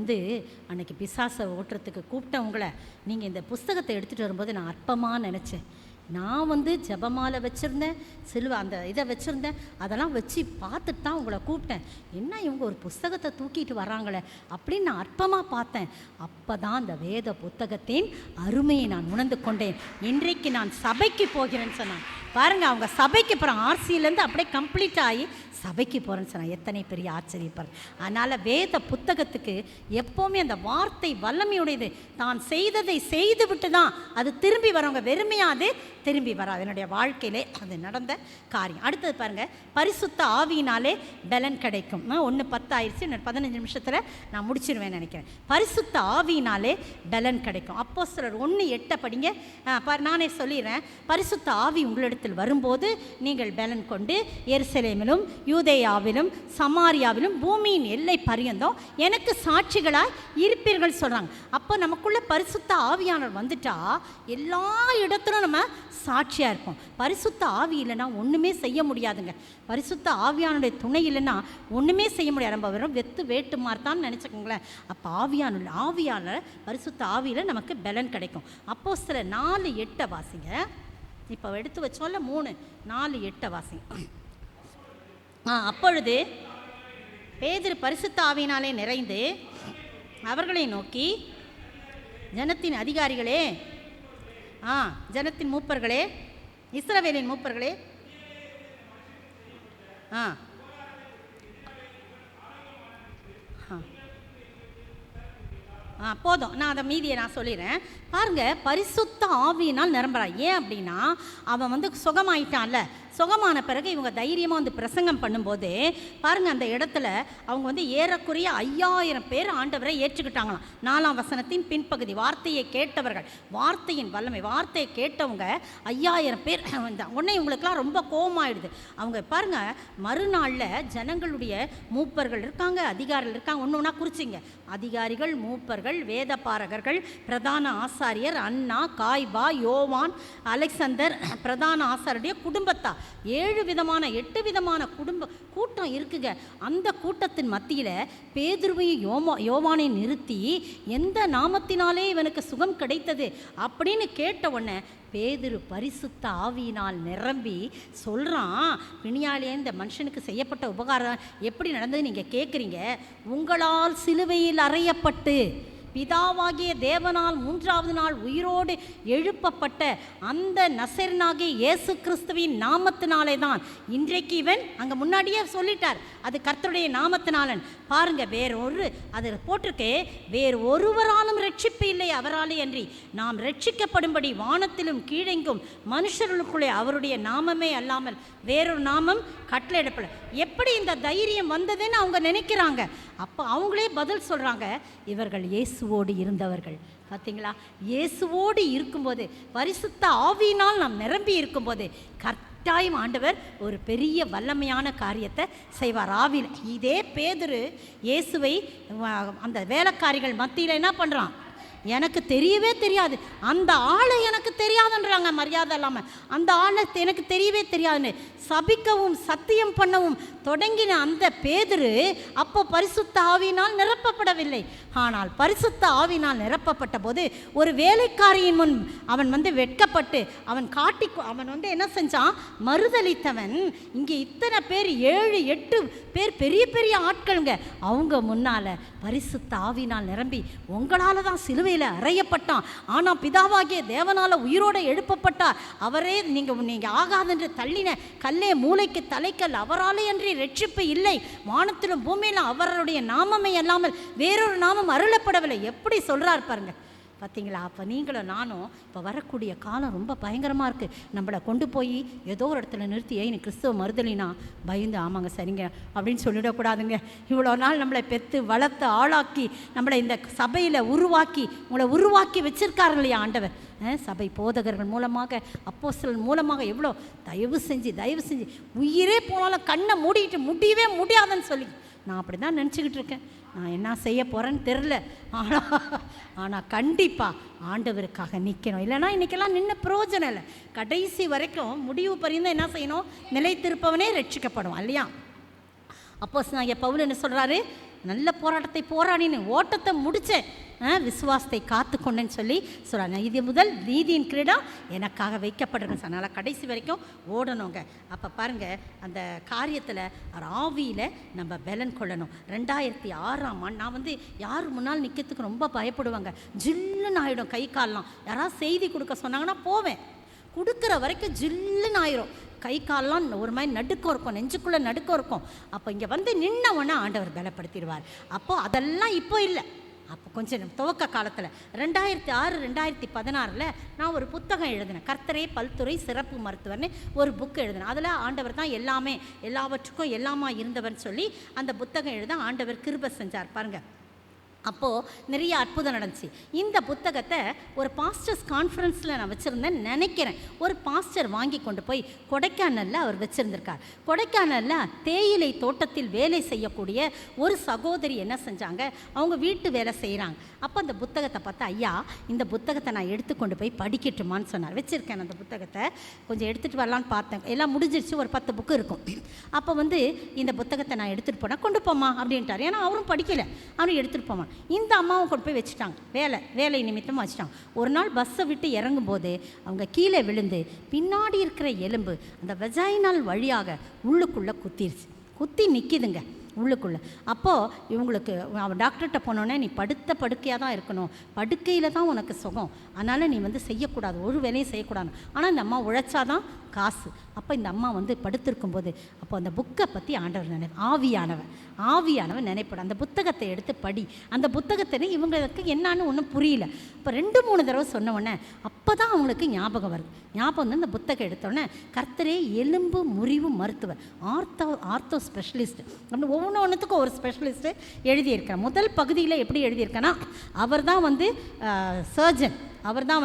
அன்றைக்கி பிசாசை ஓட்டுறதுக்கு கூப்பிட்டேன் உங்களை. நீங்கள் இந்த புஸ்தகத்தை எடுத்துகிட்டு வரும்போது நான் அற்பமாக நினச்சேன். நான் ஜெபமாலை வச்சுருந்தேன், சிலுவை அந்த இதை வச்சுருந்தேன். அதெல்லாம் வச்சு பார்த்துட்டு தான் உங்களை கூப்பிட்டேன். என்ன இவங்க ஒரு புஸ்தகத்தை தூக்கிட்டு வராங்களே அப்படின்னு நான் அற்பமாக பார்த்தேன். அப்போ தான் அந்த வேத புத்தகத்தின் அருமையை நான் உணர்ந்து கொண்டேன். இன்றைக்கு நான் சபைக்கு போகிறேன்னு சொன்னான். பாருங்கள், அவங்க சபைக்கு அப்புறம் ஆர்சியிலேருந்து அப்படியே கம்ப்ளீட் ஆகி சபைக்கு போகிறேன்னு சொன்னால் எத்தனை பெரிய ஆச்சரியப்படுற. அதனால் வேத புத்தகத்துக்கு எப்போவுமே அந்த வார்த்தை வல்லமையுடையது. தான் செய்ததை செய்து விட்டு தான் அது திரும்பி வரவங்க, வெறுமையாக அது திரும்பி வராது. என்னுடைய வாழ்க்கையிலே அது நடந்த காரியம். அடுத்தது பாருங்கள், பரிசுத்த ஆவியினாலே பலன் கிடைக்கும். 1:10 ஆயிடுச்சு. இன்னும் 15 நிமிஷத்தில் நான் முடிச்சிடுவேன் நினைக்கிறேன். பரிசுத்த ஆவியினாலே பலன் கிடைக்கும். அப்போஸ்தலர் 1:8 படிங்க. நானே சொல்லிடுறேன். பரிசுத்த ஆவி உங்களிடத்தில் வரும்போது நீங்கள் பலன் கொண்டு எருசலேமிலும் யூதேயாவிலும் சமாரியாவிலும் பூமியின் எல்லை பரியந்தம் எனக்கு சாட்சிகளாய் இருப்பீர்கள் சொல்கிறாங்க. அப்போ நமக்குள்ள பரிசுத்த ஆவியானவர் வந்துட்டா எல்லா இடத்துலையும் நம்ம சாட்சியாக இருப்போம். பரிசுத்த ஆவி இல்லைன்னா ஒன்றுமே செய்ய முடியாதுங்க. பரிசுத்த ஆவியானுடைய துணை இல்லைன்னா ஒன்றுமே செய்ய முடியாது. நம்ம வெறும் வேட்டு மார்த்தான்னு நினச்சிக்கோங்களேன். அப்போ ஆவியாளர் பரிசுத்த ஆவியில் நமக்கு பலன் கிடைக்கும். அப்போஸ்தலர் 4:8 வாசிங்க. இப்போ எடுத்து வச்சோம்ல 3, 4:8 வாசிங்க. அப்பொழுது பேதுரு பரிசுத்த ஆவியினாலே நிறைந்து அவர்களை நோக்கி, ஜனத்தின் அதிகாரிகளே, ஜனத்தின் மூப்பர்களே, இஸ்ரவேலின் மூப்பர்களே, போதும், நான் அதை மீதியை நான் சொல்லிடுறேன். பாருங்கள், பரிசுத்த ஆவியினால் நிரம்புறான். ஏன் அப்படின்னா அவன் சுகமாயிட்டான்ல. சுகமான பிறகு இவங்க தைரியமாக பிரசங்கம் பண்ணும்போது பாருங்கள், அந்த இடத்துல அவங்க ஏறக்குறைய 5000 பேர் ஆண்டவரை ஏற்றுக்கிட்டாங்களாம். 4ஆம் வசனத்தின் பின்பகுதி, வார்த்தையை கேட்டவர்கள், வார்த்தையின் வல்லமை, வார்த்தையை கேட்டவங்க 5000 பேர் வந்தாங்க. உடனே இவங்களுக்கெல்லாம் ரொம்ப கோபமாயிடுது. அவங்க பாருங்கள், மறுநாளில் ஜனங்களுடைய மூப்பர்கள் இருக்காங்க, அதிகாரிகள் இருக்காங்க. ஒன்று ஒன்றா குறிச்சிங்க. அதிகாரிகள், மூப்பர்கள், வேதபாரகர்கள், பிரதான ஆசாரியர், அன்னா, காய்பா, யோவான், அலெக்சந்தர், பிரதான ஆசாரியருடைய குடும்பத்தா 7 விதமான 8 விதமான கூட்டம் இருக்குங்க. அந்த கூட்டத்தின் மத்தியில் பேதுருவையும் யோவானை நிறுத்தி, எந்த நாமத்தினாலே இவனுக்கு சுகம் கிடைத்தது அப்படின்னு கேட்ட உடனே பேதுரு பரிசுத்த ஆவியினால் நிரம்பி சொல்கிறான், பிணியாலே இந்த மனுஷனுக்கு செய்யப்பட்ட உபகாரம் எப்படி நடந்தது நீங்கள் கேட்குறீங்க. உங்களால் சிலுவையில் அறையப்பட்டு பிதாவாகிய தேவனால் 3ஆவது நாள் உயிரோடு எழுப்பப்பட்ட அந்த நசரேயனாகிய இயேசு கிறிஸ்துவின் நாமத்தினாலே தான் இன்றைக்கு இவன், அங்கே முன்னாடியே சொல்லிட்டார், அது கர்த்தருடைய நாமத்தினாலன். பாருங்க, அதில் போட்டிருக்கே, வேறு ஒருவராலும் ரட்சிப்பு இல்லை அவராலே அன்றி, நாம் ரட்சிக்கப்படும்படி வானத்திலும் கீழெங்கும் மனுஷர்களுக்குள்ளே அவருடைய நாமமே அல்லாமல் வேறொரு நாமம் கட்டளையிடப்பட. எப்படி இந்த தைரியம் வந்ததுன்னு அவங்க நினைக்கிறாங்க. அப்போ அவங்களே பதில் சொல்கிறாங்க, இவர்கள் இயேசுவோடு இருந்தவர்கள். பார்த்தீங்களா, இயேசுவோடு இருக்கும்போது, பரிசுத்த ஆவியினால் நாம் நிரம்பி இருக்கும்போது கட்டாயம் ஆண்டவர் ஒரு பெரிய வல்லமையான காரியத்தை செய்வார். ஆவியில் இதே பேதுரு இயேசுவை அந்த வேலைக்காரிகள் மத்தியில் என்ன பண்ணுறான், எனக்கு தெரியவே தெரியாது, அந்த ஆளை எனக்கு தெரியாதுன்றாங்க, மரியாதை இல்லாமல். அந்த ஆளை எனக்கு தெரியவே தெரியாதுன்னு சபிக்கவும் சத்தியம் பண்ணவும் தொடங்கின அந்த பேதுரு அப்போ பரிசுத்த ஆவியினால் நிரப்பப்படவில்லை. ஆனால் பரிசுத்த ஆவியினால் நிரப்பப்பட்ட போது ஒரு வேலைக்காரியின் முன் அவன் வெட்கப்பட்டு அவன் என்ன செஞ்சான், மறுதளித்தவன். இங்கே இத்தனை பேர் 7-8 பேர் பெரிய பெரிய ஆட்களுங்க, அவங்க முன்னால் பரிசுத்த ஆவியினால் நிரம்பி, உங்களால் தான் சிலுவையில் அறையப்பட்டான், ஆனால் பிதாவாகிய தேவனால் உயிரோடு எழுப்பப்பட்டார், அவரே நீங்கள் ஆகாதென்று தள்ளின கல்லே மூளைக்கு தலைக்கல் அவராலே அன்றி ரட்சிப்பு இல்லை, வானத்திலும் பூமியிலும் அவருடைய நாமமே அல்லாமல் வேறொரு நாமம் அருளப்படவில்லை. எப்படி சொல்கிறார் பாருங்க. பார்த்தீங்களா? அப்போ நீங்களும் நானும் இப்போ வரக்கூடிய காலம் ரொம்ப பயங்கரமாக இருக்குது. நம்மளை கொண்டு போய் ஏதோ ஒரு இடத்துல நிறுத்தி நீ கிறிஸ்துவ மறுதலினா பயந்து ஆமாங்க சரிங்க அப்படின்னு சொல்லிடக்கூடாதுங்க. இவ்வளோ நாள் நம்மளை பெற்று வளர்த்து ஆளாக்கி நம்மளை இந்த சபையில் உங்களை உருவாக்கி வச்சிருக்காரு இல்லையா ஆண்டவர். சபை போதகர்கள் மூலமாக, அப்போஸ்தலர் மூலமாக எவ்வளோ தயவு செஞ்சு உயிரே போனாலும் கண்ணை மூடிக்கிட்டு முடியவே முடியாதுன்னு சொல்லி நான் அப்படி தான் நினச்சிக்கிட்டு இருக்கேன். நான் என்ன செய்ய போகிறேன்னு தெரில. ஆனால் கண்டிப்பாக ஆண்டவருக்காக நிற்கணும். இல்லைனா இன்றைக்கெல்லாம் நின்று பிரயோஜனம் இல்லை. கடைசி வரைக்கும் முடிவு பரிந்து என்ன செய்யணும்? நிலைத்திருப்பவனே ரட்சிக்கப்படும் இல்லையா? அப்போஸ்தலனாகிய பவுல் என்ன சொல்கிறாரு? நல்ல போராட்டத்தை போராடினு ஓட்டத்தை முடித்தேன், விசுவாசத்தை காத்து கொண்டேன்னு சொல்லி சொல்கிறாங்க. இது முதல் நீதியின் கிரீடம் எனக்காக வைக்கப்படுறேன்னு சொன்னால கடைசி வரைக்கும் ஓடணுங்க. அப்போ பாருங்கள், அந்த காரியத்தில் ஆவியில் நம்ம பலன் கொள்ளணும். 2006ஆம் ஆண்டு நான் யார் முன்னால் நிற்கிறதுக்கு ரொம்ப பயப்படுவாங்க. ஜில்லுன்னு ஆகிடும் கை கால்லாம். யாராவது செய்தி கொடுக்க சொன்னாங்கன்னா போவேன், கொடுக்குற வரைக்கும் ஜில்லுன்னு ஆயிரும். கை கால்லாம் ஒரு மாதிரி நடுக்கம் இருக்கும், நெஞ்சுக்குள்ளே நடுக்கம் இருக்கும். அப்போ இங்கே நின்னவொன்னே ஆண்டவர் பலப்படுத்திடுவார். அப்போது அதெல்லாம் இப்போ இல்லை. அப்போ கொஞ்சம் துவக்க காலத்தில் 2006 2016 நான் ஒரு புத்தகம் எழுதினேன். கர்த்தரே பல்துறை சிறப்பு மருத்துவர்னு ஒரு புக்கு எழுதினேன். அதில் ஆண்டவர் தான் எல்லாவற்றுக்கும் எல்லாமா இருந்தவர்னு சொல்லி அந்த புத்தகம் எழுத ஆண்டவர் கிருபை செஞ்சார் பாருங்கள். அப்போது நிறைய அற்புதம் நடந்துச்சு. இந்த புத்தகத்தை ஒரு பாஸ்டர்ஸ் கான்ஃபரன்ஸில் நான் வச்சுருந்தேன்னு நினைக்கிறேன். ஒரு பாஸ்டர் வாங்கி கொண்டு போய் கொடைக்கானலில் அவர் வச்சுருந்துருக்கார். கொடைக்கானலில் தேயிலை தோட்டத்தில் வேலை செய்யக்கூடிய ஒரு சகோதரி என்ன செஞ்சாங்க, அவங்க வீட்டு வேலை செய்கிறாங்க. அப்போ அந்த புத்தகத்தை பார்த்தா, ஐயா இந்த புத்தகத்தை நான் எடுத்துக்கொண்டு போய் படிக்கட்டுமான்னு சொன்னார். வச்சுருக்கேன் அந்த புத்தகத்தை, கொஞ்சம் எடுத்துகிட்டு வரலான்னு பார்த்தேன். எல்லாம் முடிஞ்சிருச்சு, ஒரு 10 புக்கு இருக்கும். அப்போ இந்த புத்தகத்தை நான் எடுத்துகிட்டு போனேன். கொண்டு போமா அப்படின்ட்டார். ஏன்னா அவரும் படிக்கலை, அவரும் எடுத்துகிட்டு போவான். இந்த அம்மாவும் கொண்டு போய் வச்சுட்டாங்க, வேலை நிமித்தமாக வச்சுட்டாங்க. ஒரு நாள் பஸ்ஸை விட்டு இறங்கும்போது அவங்க கீழே விழுந்து பின்னாடி இருக்கிற எலும்பு அந்த வெஜைனல் வழியாக உள்ளுக்குள்ளே குத்தி நிற்கிதுங்க உள்ளுக்குள்ளே. அப்போது இவங்களுக்கு அவன் டாக்டர்கிட்ட போனோன்னே, நீ படுக்கையாக தான் இருக்கணும், படுக்கையில் தான் உனக்கு சுகம், அதனால் நீ செய்யக்கூடாது, ஒரு வேலையும் செய்யக்கூடாது. ஆனால் இந்த அம்மா உழைச்சாதான் காசு. அப்போ இந்த அம்மா படுத்திருக்கும்போது அப்போ அந்த புக்கை பற்றி ஆண்டவர் ஆவியானவர் நினைப்படும். அந்த புத்தகத்தை எடுத்து படி. அந்த புத்தகத்தை இவங்களுக்கு என்னான்னு ஒன்றும் புரியல. இப்போ 2-3 தடவை சொன்ன உடனே அப்போ தான் அவங்களுக்கு ஞாபகம் வருது. இந்த புத்தகம் எடுத்தோடனே கர்த்தரே எலும்பு முறிவு மருத்துவர், ஆர்த்தோ ஸ்பெஷலிஸ்ட் அப்படின்னு ஒவ்வொன்றுத்துக்கும் ஒரு ஸ்பெஷலிஸ்ட்டு எழுதியிருக்கார். முதல் பகுதியில் எப்படி எழுதியிருக்கேன்னா, அவர் தான் சர்ஜன், அவர் தான்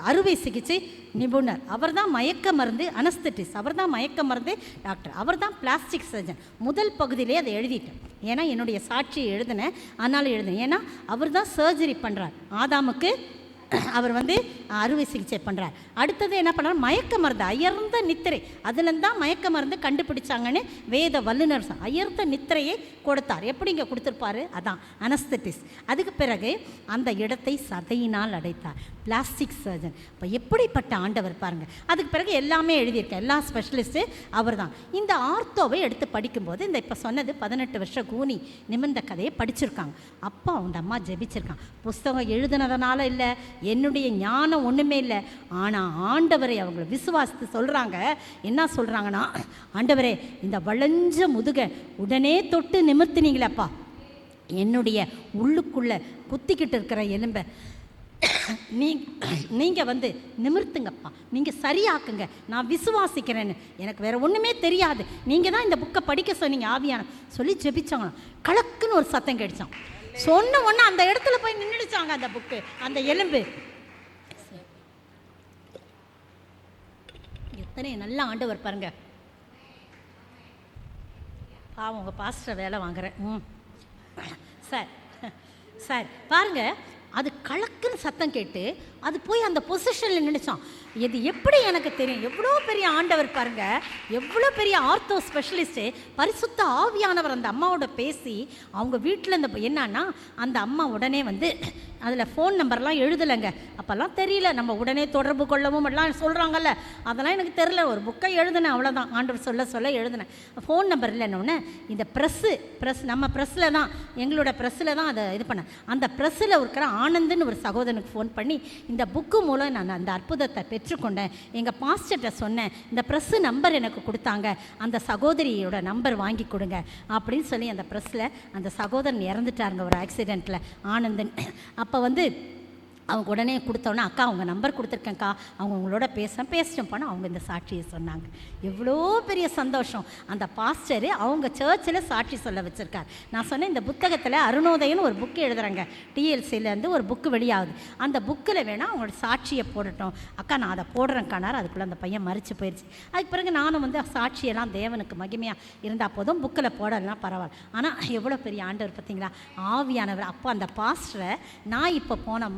அறுவை சிகிச்சை நிபுணர், அவர் தான் மயக்க மருந்து அனஸ்தட்டிஸ்ட், அவர் தான் மயக்க மருந்து டாக்டர், அவர் தான் பிளாஸ்டிக் சர்ஜன். முதல் பகுதியிலே அதை எழுதிட்டேன். ஏன்னா என்னுடைய சாட்சியை எழுதினேன், அதனால் எழுதினேன். ஏன்னா அவர் தான் சர்ஜரி பண்ணுறார். ஆதாமுக்கு அவர் அறுவை சிகிச்சை பண்ணுறார். அடுத்தது என்ன பண்ணுறார், மயக்க மருந்து, அயர்ந்த நித்திரை, அதுலேருந்து தான் மயக்க மருந்து கண்டுபிடிச்சாங்கன்னு வேத வல்லுநர் அயர்ந்த நித்திரையை கொடுத்தார். எப்படி இங்கே கொடுத்துருப்பாரு, அதான் அனஸ்தட்டிஸ்ட். அதுக்கு பிறகு அந்த இடத்தை சதையினால் அடைத்தார், பிளாஸ்டிக் சர்ஜன். இப்போ எப்படிப்பட்ட ஆண்டவர் பாருங்கள். அதுக்கு பிறகு எல்லாமே எழுதியிருக்கேன், எல்லா ஸ்பெஷலிஸ்ட்டு அவர் தான். இந்த ஆர்த்தோவை எடுத்து படிக்கும்போது இந்த இப்போ சொன்னது 18 வருஷம் கூனி நிமிர்ந்த கதையை படிச்சிருக்காங்க. அப்போ அவங்க அம்மா ஜெபிச்சிருக்காங்க. புஸ்தகம் எழுதுனதுனால இல்லை, என்னுடைய ஞானம் ஒன்றுமே இல்லை, ஆனால் ஆண்டவரை அவங்க விசுவாசித்து சொல்கிறாங்க. என்ன சொல்கிறாங்கன்னா, ஆண்டவரே இந்த வளைஞ்ச முதுகை உடனே தொட்டு நிமிர்த்தினீங்களப்பா, என்னுடைய உள்ளுக்குள்ளே குத்திக்கிட்டு இருக்கிற எலும்பை நீங்கள் நிமிர்த்துங்கப்பா, நீங்கள் சரியாக்குங்க, நான் விசுவாசிக்கிறேன்னு. எனக்கு வேறு ஒன்றுமே தெரியாது, நீங்கள் தான் இந்த புக்கை படிக்க சொன்னீங்க ஆவியான சொல்லி ஜெபிச்சாங்களாம். கலக்குன்னு ஒரு சத்தம் கிடைச்சான். சொன்ன ஒன்று அந்த இடத்துல போய் நின்றுச்சாங்க அந்த புக்கு, அந்த எலும்பு. எத்தனை நல்ல ஆண்டவர் பாருங்க. பாவம் உங்கள் பாஸ்டர் வேலை வாங்குறேன். சார் பாருங்க, அது கலக்குன்னு சத்தம் கேட்டு அது போய் அந்த பொசிஷனில் நினைச்சான். இது எப்படி எனக்கு தெரியும், எவ்வளோ பெரிய ஆண்டவர் பாருங்க, எவ்வளோ பெரிய ஆர்த்தோ ஸ்பெஷலிஸ்ட்டு, பரிசுத்த ஆவியானவர் அந்த அம்மாவோட பேசி அவங்க வீட்டில் இந்த என்னன்னா, அந்த அம்மா உடனே அதில் ஃபோன் நம்பர்லாம் எழுதலைங்க. அப்போல்லாம் தெரியல, நம்ம உடனே தொடர்பு கொள்ளவும் எல்லாம் சொல்கிறாங்கல்ல, அதெல்லாம் எனக்கு தெரியல. ஒரு புக்கை எழுதினேன், அவ்வளோதான், ஆண்டவர் சொல்ல எழுதினேன். ஃபோன் நம்பர் இல்லைன்னொன்னே இந்த ப்ரெஸ் நம்ம ப்ரெஸ்ஸில் தான், எங்களோட ப்ரெஸ்ஸில் தான் அதை இது பண்ணேன். அந்த ப்ரெஸ்ஸில் இருக்கிற ஆனந்துன்னு ஒரு சகோதரனுக்கு ஃபோன் பண்ணி, இந்த புக்கு மூலம் நான் அந்த அற்புதத்தை பெற்றுக்கொண்டேன். எங்கள் பாஸ்டர்கிட்ட சொன்னேன், இந்த ப்ரெஸ்ஸு நம்பர் எனக்கு கொடுத்தாங்க, அந்த சகோதரியோட நம்பர் வாங்கி கொடுங்க அப்படின்னு சொல்லி அந்த ப்ரெஸ்ஸில் அந்த சகோதரன் இறந்துட்டாருங்க ஒரு ஆக்சிடெண்ட்டில், ஆனந்தன். அப்போ வந்து அவங்க உடனே கொடுத்தோன்னே, அக்கா அவங்க நம்பர் கொடுத்துருக்கேன்க்கா, அவங்க உங்களோட பேசிட்டோம் போனால் அவங்க இந்த சாட்சியை சொன்னாங்க. எவ்வளோ பெரிய சந்தோஷம். அந்த பாஸ்டரு அவங்க சர்ச்சில் சாட்சி சொல்ல வச்சுருக்கார். நான் சொன்னேன், இந்த புத்தகத்தில் அருணோதயன்னு ஒரு புக்கு எழுதுகிறாங்க, டிஎல்சியிலேருந்து ஒரு புக்கு வெளியாகுது, அந்த புக்கில் வேணால் அவங்களோட சாட்சியை போடட்டும். அக்கா நான் அதை போடுறேன்க்கானார். அதுக்குள்ளே அந்த பையன் மறித்து போயிடுச்சு. அதுக்கு பிறகு நானும் வந்து சாட்சியெல்லாம் தேவனுக்கு மகிமையாக இருந்தால் போதும், புக்கில் போடலாம் பரவாயில்ல. ஆனால் எவ்வளோ பெரிய ஆண்டவர் பார்த்தீங்களா, ஆவியானவர். அப்போ அந்த பாஸ்டரை நான் இப்போ போன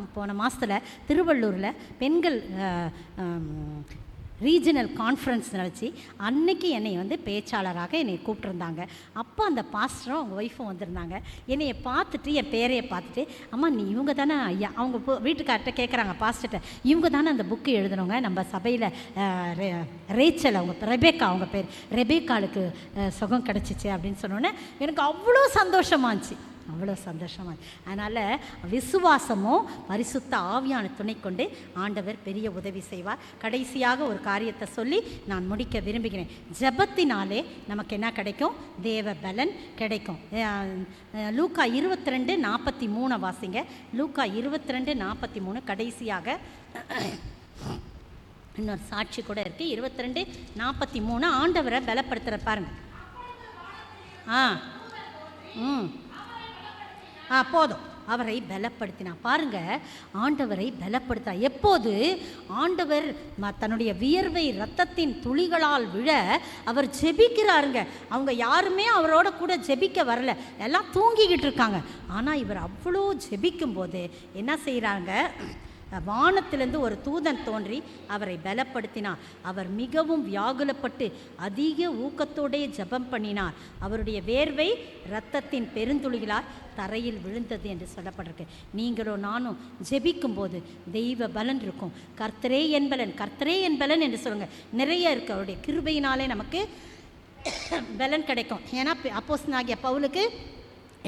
மாதத்தில் திருவள்ளூரில் பெண்கள் ரீஜனல் கான்ஃபரன்ஸ் வச்சு அன்னைக்கு என்னை வந்து பேச்சாளராக என்னை கூப்பிட்ருந்தாங்க. அப்போ அந்த பாஸ்டரும் அவங்க ஒய்ஃபும் வந்திருந்தாங்க. என்னையை பார்த்துட்டு, என் பேரையை பார்த்துட்டு, அம்மா நீ இவங்க தானே ஐயா, அவங்க வீட்டுக்கார்ட்ட கேட்குறாங்க பாஸ்டர்கிட்ட, இவங்க தானே அந்த புக்கு எழுதுனவங்க நம்ம சபையில், ரேச்சல் அவங்க ரெபேக்கா, அவங்க பேர் ரெபேக்காளுக்கு சுகம் கிடச்சிச்சு அப்படின்னு சொன்னோன்னே எனக்கு அவ்வளோ சந்தோஷமாச்சு, அவ்வளோ சந்தோஷமாக. அதனால் விசுவாசமும் பரிசுத்த ஆவியான துணை கொண்டு ஆண்டவர் பெரிய உதவி செய்வார். கடைசியாக ஒரு காரியத்தை சொல்லி நான் முடிக்க விரும்புகிறேன். ஜெபத்தினாலே நமக்கு என்ன கிடைக்கும்? தேவ பலன் கிடைக்கும். லூக்கா 22:43 வாசிங்க. லூக்கா 22:43 கடைசியாக இன்னொரு சாட்சி கூட இருக்குது. 22:43 ஆண்டவரை பலப்படுத்துகிற பாருங்க. போதும், அவரை பலப்படுத்தினா பாருங்க. ஆண்டவரை பலப்படுத்த எப்போது ஆண்டவர் தன்னுடைய வியர்வை இரத்தத்தின் துளிகளால் விழ அவர் ஜெபிக்கிறாருங்க. அவங்க யாருமே அவரோட கூட ஜெபிக்க வரல, எல்லாம் தூங்கிக்கிட்டு இருக்காங்க. ஆனால் இவர் அவ்வளோ ஜெபிக்கும் போது என்ன செய்கிறாங்க, வானத்திலிருந்து ஒரு தூதன் தோன்றி அவரை பலப்படுத்தினார். அவர் மிகவும் வியாகுலப்பட்டு அதிக ஊக்கத்தோடே ஜெபம் பண்ணினார். அவருடைய வேர்வை இரத்தத்தின் பெருந்துளிகளால் தரையில் விழுந்தது என்று சொல்லப்பட்டிருக்கு. நீங்களோ நானும் ஜெபிக்கும் போது தெய்வ பலன் இருக்கும். கர்த்தரே என் பலன், கர்த்தரே என் பலன் என்று சொல்லுங்கள். நிறைய இருக்குது. அவருடைய கிருபையினாலே நமக்கு பலன் கிடைக்கும். ஏன்னா அப்போஸ்தலனாகிய பவுலுக்கு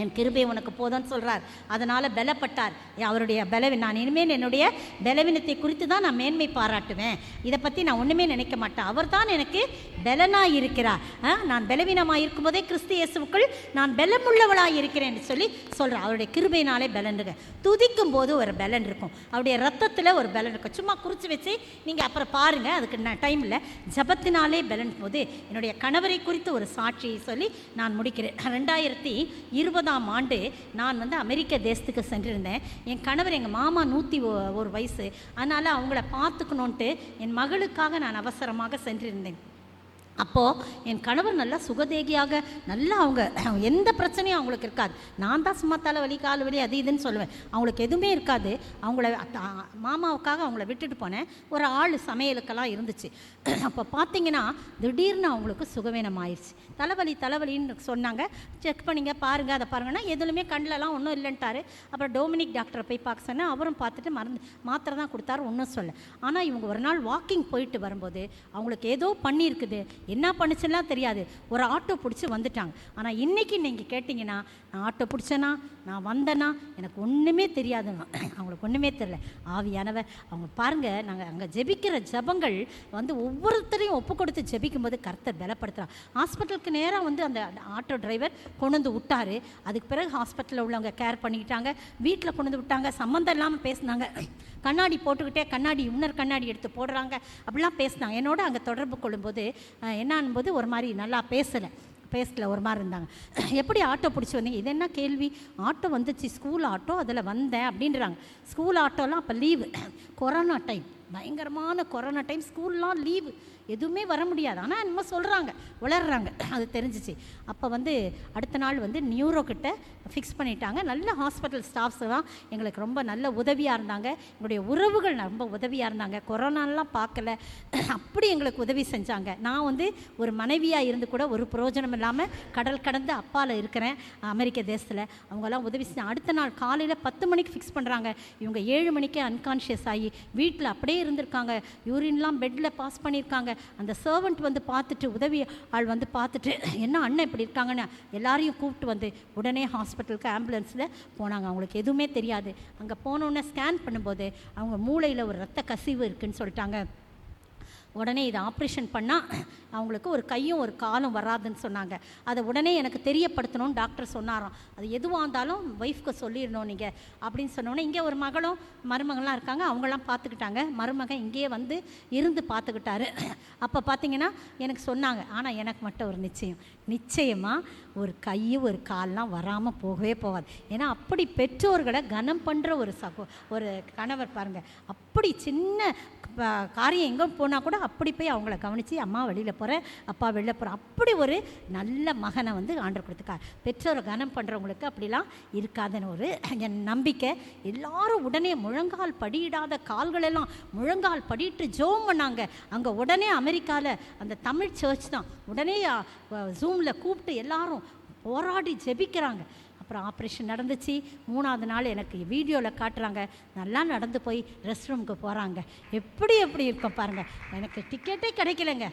என் கிருபை உனக்கு போதும்னு சொல்கிறார். அதனால் பலப்பட்டார். அவருடைய நான் இனிமேல் என்னுடைய பலவீனத்தை குறித்து தான் நான் மேன்மை பாராட்டுவேன். இதை பற்றி நான் ஒன்றுமே நினைக்க மாட்டேன். அவர் தான் எனக்கு பலனாக இருக்கிறார். நான் பலவீனமாக இருக்கும்போதே கிறிஸ்து இயேசுவுக்குள் நான் பலமுள்ளவளாக இருக்கிறேன் என்று சொல்லி சொல்கிறார். அவருடைய கிருபையினாலே பலன் இருக்கு. துதிக்கும் போது ஒரு பலன் இருக்கும். அவருடைய ரத்தத்தில் ஒரு பலன் இருக்கும். சும்மா குறித்து வச்சு நீங்கள் அப்புறம் பாருங்கள், அதுக்கு டைம் இல்லை. ஜபத்தினாலே பலன் போது என்னுடைய கணவரை குறித்து ஒரு சாட்சியை சொல்லி நான் முடிக்கிறேன். 2020 ஆண்டு நான் வந்து அமெரிக்க தேசத்துக்கு சென்றிருந்தேன். என் கணவர், எங்கள் மாமா 101 வயசு, அதனால் அவங்கள பார்த்துக்கணுன்ட்டு என் மகளுக்காக நான் அவசரமாக சென்றிருந்தேன். அப்போது என் கணவர் நல்லா சுகதேகியாக, நல்லா அவங்க எந்த பிரச்சனையும் அவங்களுக்கு இருக்காது. நான் தான் சும்மா தலை வலி கால் வலி அது இதுன்னு சொல்லுவேன், அவங்களுக்கு எதுவுமே இருக்காது. அவங்கள மாமாவுக்காக அவங்கள விட்டுட்டு போனேன். ஒரு ஆள் சமையலுக்கெல்லாம் இருந்துச்சு. அப்போ பார்த்தீங்கன்னா திடீர்னு அவங்களுக்கு சுகவீனம் ஆயிடுச்சு. தலைவலின்னு சொன்னாங்க. செக் பண்ணிங்க பாருங்கள், அதை பாருங்கன்னா எதுலையுமே கண்ணிலலாம் ஒன்றும் இல்லைன்ட்டாரு. அப்புறம் டொமினிக் டாக்டரை போய் பார்க்க சொன்னேன். அவரும் பார்த்துட்டு மாத்திரை தான் கொடுத்தாரு, ஒன்றும் சொல்ல. ஆனால் இவங்க ஒரு நாள் வாக்கிங் போயிட்டு வரும்போது அவங்களுக்கு ஏதோ பண்ணியிருக்குது, என்ன பண்ணுச்சுலாம் தெரியாது. ஒரு ஆட்டோ பிடிச்சி வந்துட்டாங்க. ஆனால் இன்றைக்கி நீங்கள் கேட்டிங்கன்னா, நான் ஆட்டோ பிடிச்சேனா, நான் வந்தேன்னா, எனக்கு ஒன்றுமே தெரியாதுங்க. அவங்களுக்கு ஒன்றுமே தெரியல. ஆவியானவர் அவங்க பாருங்கள், நாங்கள் அங்கே ஜெபிக்கிற ஜபங்கள் வந்து ஒவ்வொருத்தரையும் ஒப்பு கொடுத்து ஜெபிக்கும்போது கர்த்தர் பலப்படுத்துகிறார். ஹாஸ்பிட்டலுக்கு நேராக வந்து அந்த ஆட்டோ டிரைவர் கொண்டு வந்து விட்டார். அதுக்கு பிறகு ஹாஸ்பிட்டலில் உள்ளவங்க கேர் பண்ணிக்கிட்டாங்க. வீட்டில் கொண்டு வந்து விட்டாங்க. சம்மந்தம் இல்லாமல் பேசினாங்க. கண்ணாடி போட்டுக்கிட்டே கண்ணாடி இன்னொரு கண்ணாடி எடுத்து போடுறாங்க, அப்படிலாம் பேசினாங்க. என்னோட அங்கே தொடர்பு கொள்ளும்போது என்னான்போது ஒரு மாதிரி நல்லா பேசல ஒரு மாதிரி இருந்தாங்க. எப்படி ஆட்டோ பிடிச்சி வந்தீங்க? இது என்ன கேள்வி? ஆட்டோ வந்துச்சு, ஸ்கூல் ஆட்டோ, அதில் வந்தேன் அப்படின்றாங்க. ஸ்கூல் ஆட்டோலாம் அப்போ லீவு, கொரோனா டைம், பயங்கரமான கொரோனா டைம், ஸ்கூல்லாம் லீவு, எதுவுமே வர முடியாது. ஆனால் என்னமோ சொல்கிறாங்க, உளர்றாங்க, அது தெரிஞ்சிச்சு. அப்போ வந்து அடுத்த நாள் வந்து நியூரோ கிட்ட ஃபிக்ஸ் பண்ணிட்டாங்க. நல்ல ஹாஸ்பிட்டல் ஸ்டாஃப்ஸ் தான் எங்களுக்கு ரொம்ப நல்ல உதவியாக இருந்தாங்க. எங்களுடைய உறவுகள் ரொம்ப உதவியாக இருந்தாங்க. கொரோனாலாம் பார்க்கல, அப்படி எங்களுக்கு உதவி செஞ்சாங்க. நான் வந்து ஒரு மனைவியாக இருந்து கூட ஒரு பிரயோஜனம் இல்லாமல் கடல் கடந்து அப்பால் இருக்கிறேன் அமெரிக்க தேசத்தில். அவங்கெல்லாம் உதவி செஞ்சாங்க. அடுத்த நாள் காலையில் 10 மணிக்கு ஃபிக்ஸ் பண்ணுறாங்க. இவங்க 7 மணிக்கே அன்கான்ஷியஸ் ஆகி வீட்டில் அப்படியே இருந்திருக்காங்க, யூரின்லாம் பெட்டில் பாஸ் பண்ணியிருக்காங்க. அந்த சர்வெண்ட் வந்து பார்த்துட்டு, உதவி ஆள் வந்து பார்த்துட்டு, என்ன அண்ணன் இப்படி இருக்காங்கன்னு எல்லாரையும் கூப்பிட்டு வந்து உடனே ஹாஸ்பிட்டலுக்கு ஆம்புலன்ஸில் போனாங்க. அவங்களுக்கு எதுவுமே தெரியாது. அங்கே போனோன்னே ஸ்கேன் பண்ணும்போது அவங்க மூளையில் ஒரு ரத்த கசிவு இருக்குதுன்னு சொல்லிட்டாங்க. உடனே இதை ஆப்ரேஷன் பண்ணால் அவங்களுக்கு ஒரு கையும் ஒரு காலும் வராதுன்னு சொன்னாங்க. அதை உடனே எனக்கு தெரியப்படுத்தணும்னு டாக்டர் சொன்னாராம். அது எதுவாக இருந்தாலும் ஒய்ஃப்க்கு சொல்லிடணும் நீங்கள் அப்படின்னு சொன்னோன்னே, இங்கே ஒரு மகளும் மருமகள்லாம் இருக்காங்க, அவங்களாம் பார்த்துக்கிட்டாங்க. மருமகன் இங்கேயே வந்து இருந்து பார்த்துக்கிட்டாரு. அப்போ பார்த்தீங்கன்னா எனக்கு சொன்னாங்க, ஆனால் எனக்கு மட்டும் ஒரு நிச்சயமாக ஒரு கை ஒரு கால்லாம் வராமல் போகவே போகாது. ஏன்னா அப்படி பெற்றோர்களை கனம் பண்ணுற ஒரு கணவர் பாருங்கள். அப்படி சின்ன காரியம் எங்கே போனால் கூட அப்படி போய் அவங்கள கவனித்து, அம்மா வெளியில் போகிறேன், அப்பா வெளில போகிறேன், அப்படி ஒரு நல்ல மகனை வந்து ஆண்டவர் கொடுத்துருக்கார். பெற்றோரை கனம் பண்ணுறவங்களுக்கு அப்படிலாம் இருக்காதுன்னு ஒரு என் நம்பிக்கை. எல்லாரும் உடனே முழங்கால் படியிடாத கால்களெல்லாம் முழங்கால் படிட்டு ஜெபம் பண்ணாங்க. அங்கே உடனே அமெரிக்காவில் அந்த தமிழ் சர்ச் தான் உடனே ஜூமில் கூப்பிட்டு எல்லாரும் போராடி ஜெபிக்கிறாங்க. அப்புறம் ஆப்ரேஷன் நடந்துச்சு. 3ஆவது நாள் எனக்கு வீடியோவில் காட்டுறாங்க, நல்லா நடந்து போய் ரெஸ்ட் ரூமுக்கு போகிறாங்க. எப்படி இருக்கும் பாருங்கள். எனக்கு டிக்கெட்டே கிடைக்கலங்க.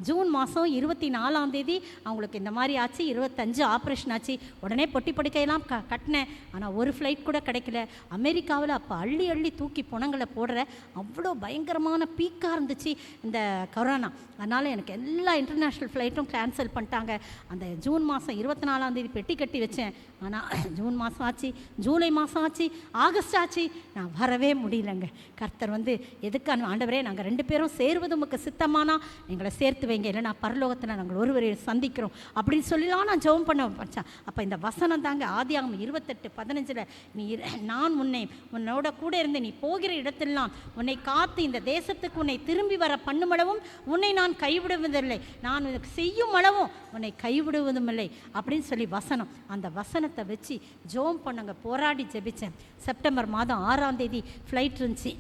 ஜூன் மாதம் 24ஆம் தேதி அவங்களுக்கு இந்த மாதிரி ஆச்சு. 25 ஆப்ரேஷன் ஆச்சு. உடனே பொட்டி படுக்கையெல்லாம் கட்டினேன். ஆனால் ஒரு ஃப்ளைட் கூட கிடைக்கல. அமெரிக்காவில் அப்போ அள்ளி தூக்கி புணங்களை போடுற அவ்வளோ பயங்கரமான பீக்காக இருந்துச்சு இந்த கொரோனா. அதனால் எனக்கு எல்லா இன்டர்நேஷ்னல் ஃப்ளைட்டும் கேன்சல் பண்ணிட்டாங்க. அந்த ஜூன் மாதம் 24ஆம் தேதி பெட்டி கட்டி வச்சேன். ஆனால் ஜூன் மாதம் ஆச்சு, ஜூலை மாதம் ஆச்சு, ஆகஸ்ட் ஆச்சு, நான் வரவே முடியலங்க. கர்த்தர் வந்து எதுக்கான, ஆண்டவரே நாங்கள் 2 பேரும் சேர்வது உமக்கு சித்தமானா எங்களை சேர்த்து வைங்க, இல்லைனா பரலோகத்தில் நாங்கள் ஒருவரை சந்திக்கிறோம் அப்படின்னு சொல்லிலாம் நான் ஜெபம் பண்ண வச்சேன். அப்போ இந்த வசனம் தாங்க ஆதியாகமம் 28:15, நீ நான் உன்னோட கூட இருந்து நீ போகிற இடத்திலாம் உன்னை காத்து இந்த தேசத்துக்கு உன்னை திரும்பி வர பண்ணுமளவும் உன்னை நான் கைவிடுவதில்லை, நான் செய்யும் அளவும் உன்னை கைவிடுவதும் இல்லை அப்படின்னு சொல்லி வசனம். அந்த வசனத்தை வச்சு ஜெபம் பண்ணுங்க, போராடி ஜெபித்தேன். செப்டம்பர் மாதம் 6ஆம் தேதி ஃப்ளைட் இருந்துச்சு.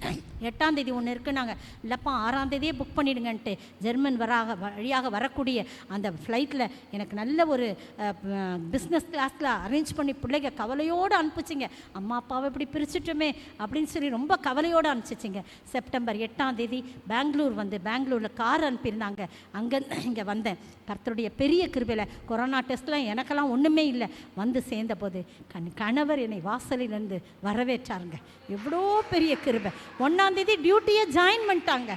8ஆம் தேதி ஒன்று இருக்குனாங்க. இல்லைப்பா 6ஆம் தேதியே புக் பண்ணிவிடுங்கன்ட்டு ஜெர்மன் வழியாக வரக்கூடிய அந்த ஃப்ளைட்டில் எனக்கு நல்ல ஒரு பிஸ்னஸ் கிளாஸில் அரேஞ்ச் பண்ணி பிள்ளைங்க கவலையோடு அனுப்பிச்சிங்க. அம்மா அப்பாவை இப்படி பிரிச்சுட்டுமே அப்படின்னு சொல்லி ரொம்ப கவலையோடு அனுப்பிச்சிச்சிங்க. செப்டம்பர் 8ஆம் தேதி பெங்களூரில் கார் அனுப்பியிருந்தாங்க. அங்கே இங்கே வந்தேன். கர்த்தருடைய பெரிய கிருபையில் கொரோனா டெஸ்ட்லாம் எனக்கெல்லாம் ஒன்றுமே இல்லை. வந்து சேர்ந்தபோது கணவர் என்னை வாசலிலேருந்து வரவேற்றாருங்க. எவ்வளோ பெரிய கிருபை. 1ஆம் தேதி டியூட்டியை ஜாயின் பண்ணிட்டாங்க.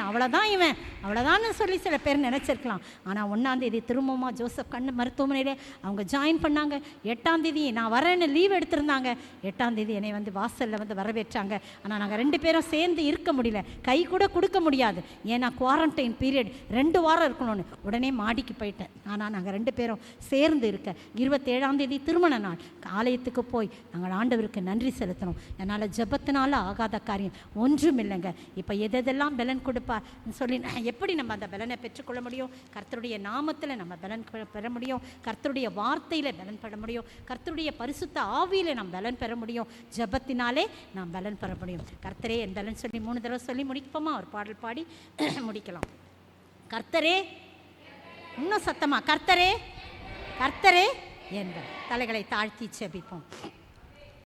அவ்வளோதான்னு சொல்லி சில பேர் நினச்சிருக்கலாம். ஆனால் 1ஆம் தேதி திரும்பமாக ஜோசப் கண்ணு மருத்துவமனையில் அவங்க ஜாயின் பண்ணாங்க. 8ஆம் தேதி நான் வரேன்னு லீவ் எடுத்திருந்தாங்க. 8ஆம் தேதி என்னை வந்து வாசலில் வந்து வரவேற்றாங்க. ஆனால் நாங்கள் 2 பேரும் சேர்ந்து இருக்க முடியல, கை கூட கொடுக்க முடியாது. ஏன்னா குவாரண்டைன் பீரியட் 2 வாரம் இருக்கணும்னு உடனே மாடிக்கு போயிட்டேன். ஆனால் நாங்கள் 2 பேரும் சேர்ந்து இருக்க 27ஆம் தேதி திருமண நாள் ஆலயத்துக்கு போய் நாங்கள் ஆண்டவருக்கு நன்றி செலுத்தணும். என்னால் ஜெபத்தினால ஆகாத காரியம் ஒன்றும் இல்லைங்க. இப்போ எதெல்லாம் பலன் கொடுப்பார் சொல்லி எப்படி நம்ம அந்த பலனை பெற்றுக்கொள்ள முடியும்? கர்த்தருடைய நாமத்தில் நம்ம பலன் பெற முடியும். கர்த்தருடைய வார்த்தையில் பலன் பெற முடியும். கர்த்தருடைய பரிசுத்த ஆவியில் நாம் பலன் பெற முடியும். ஜெபத்தினாலே நாம் பலன் பெற முடியும். கர்த்தரே என் பலன் சொல்லி 3 தடவை சொல்லி முடிப்போமா? ஒரு பாடல் பாடி முடிக்கலாம். கர்த்தரே, இன்னும் சத்தமா, கர்த்தரே கர்த்தரே என்பர். தலைகளை தாழ்த்தி செபிப்போம்.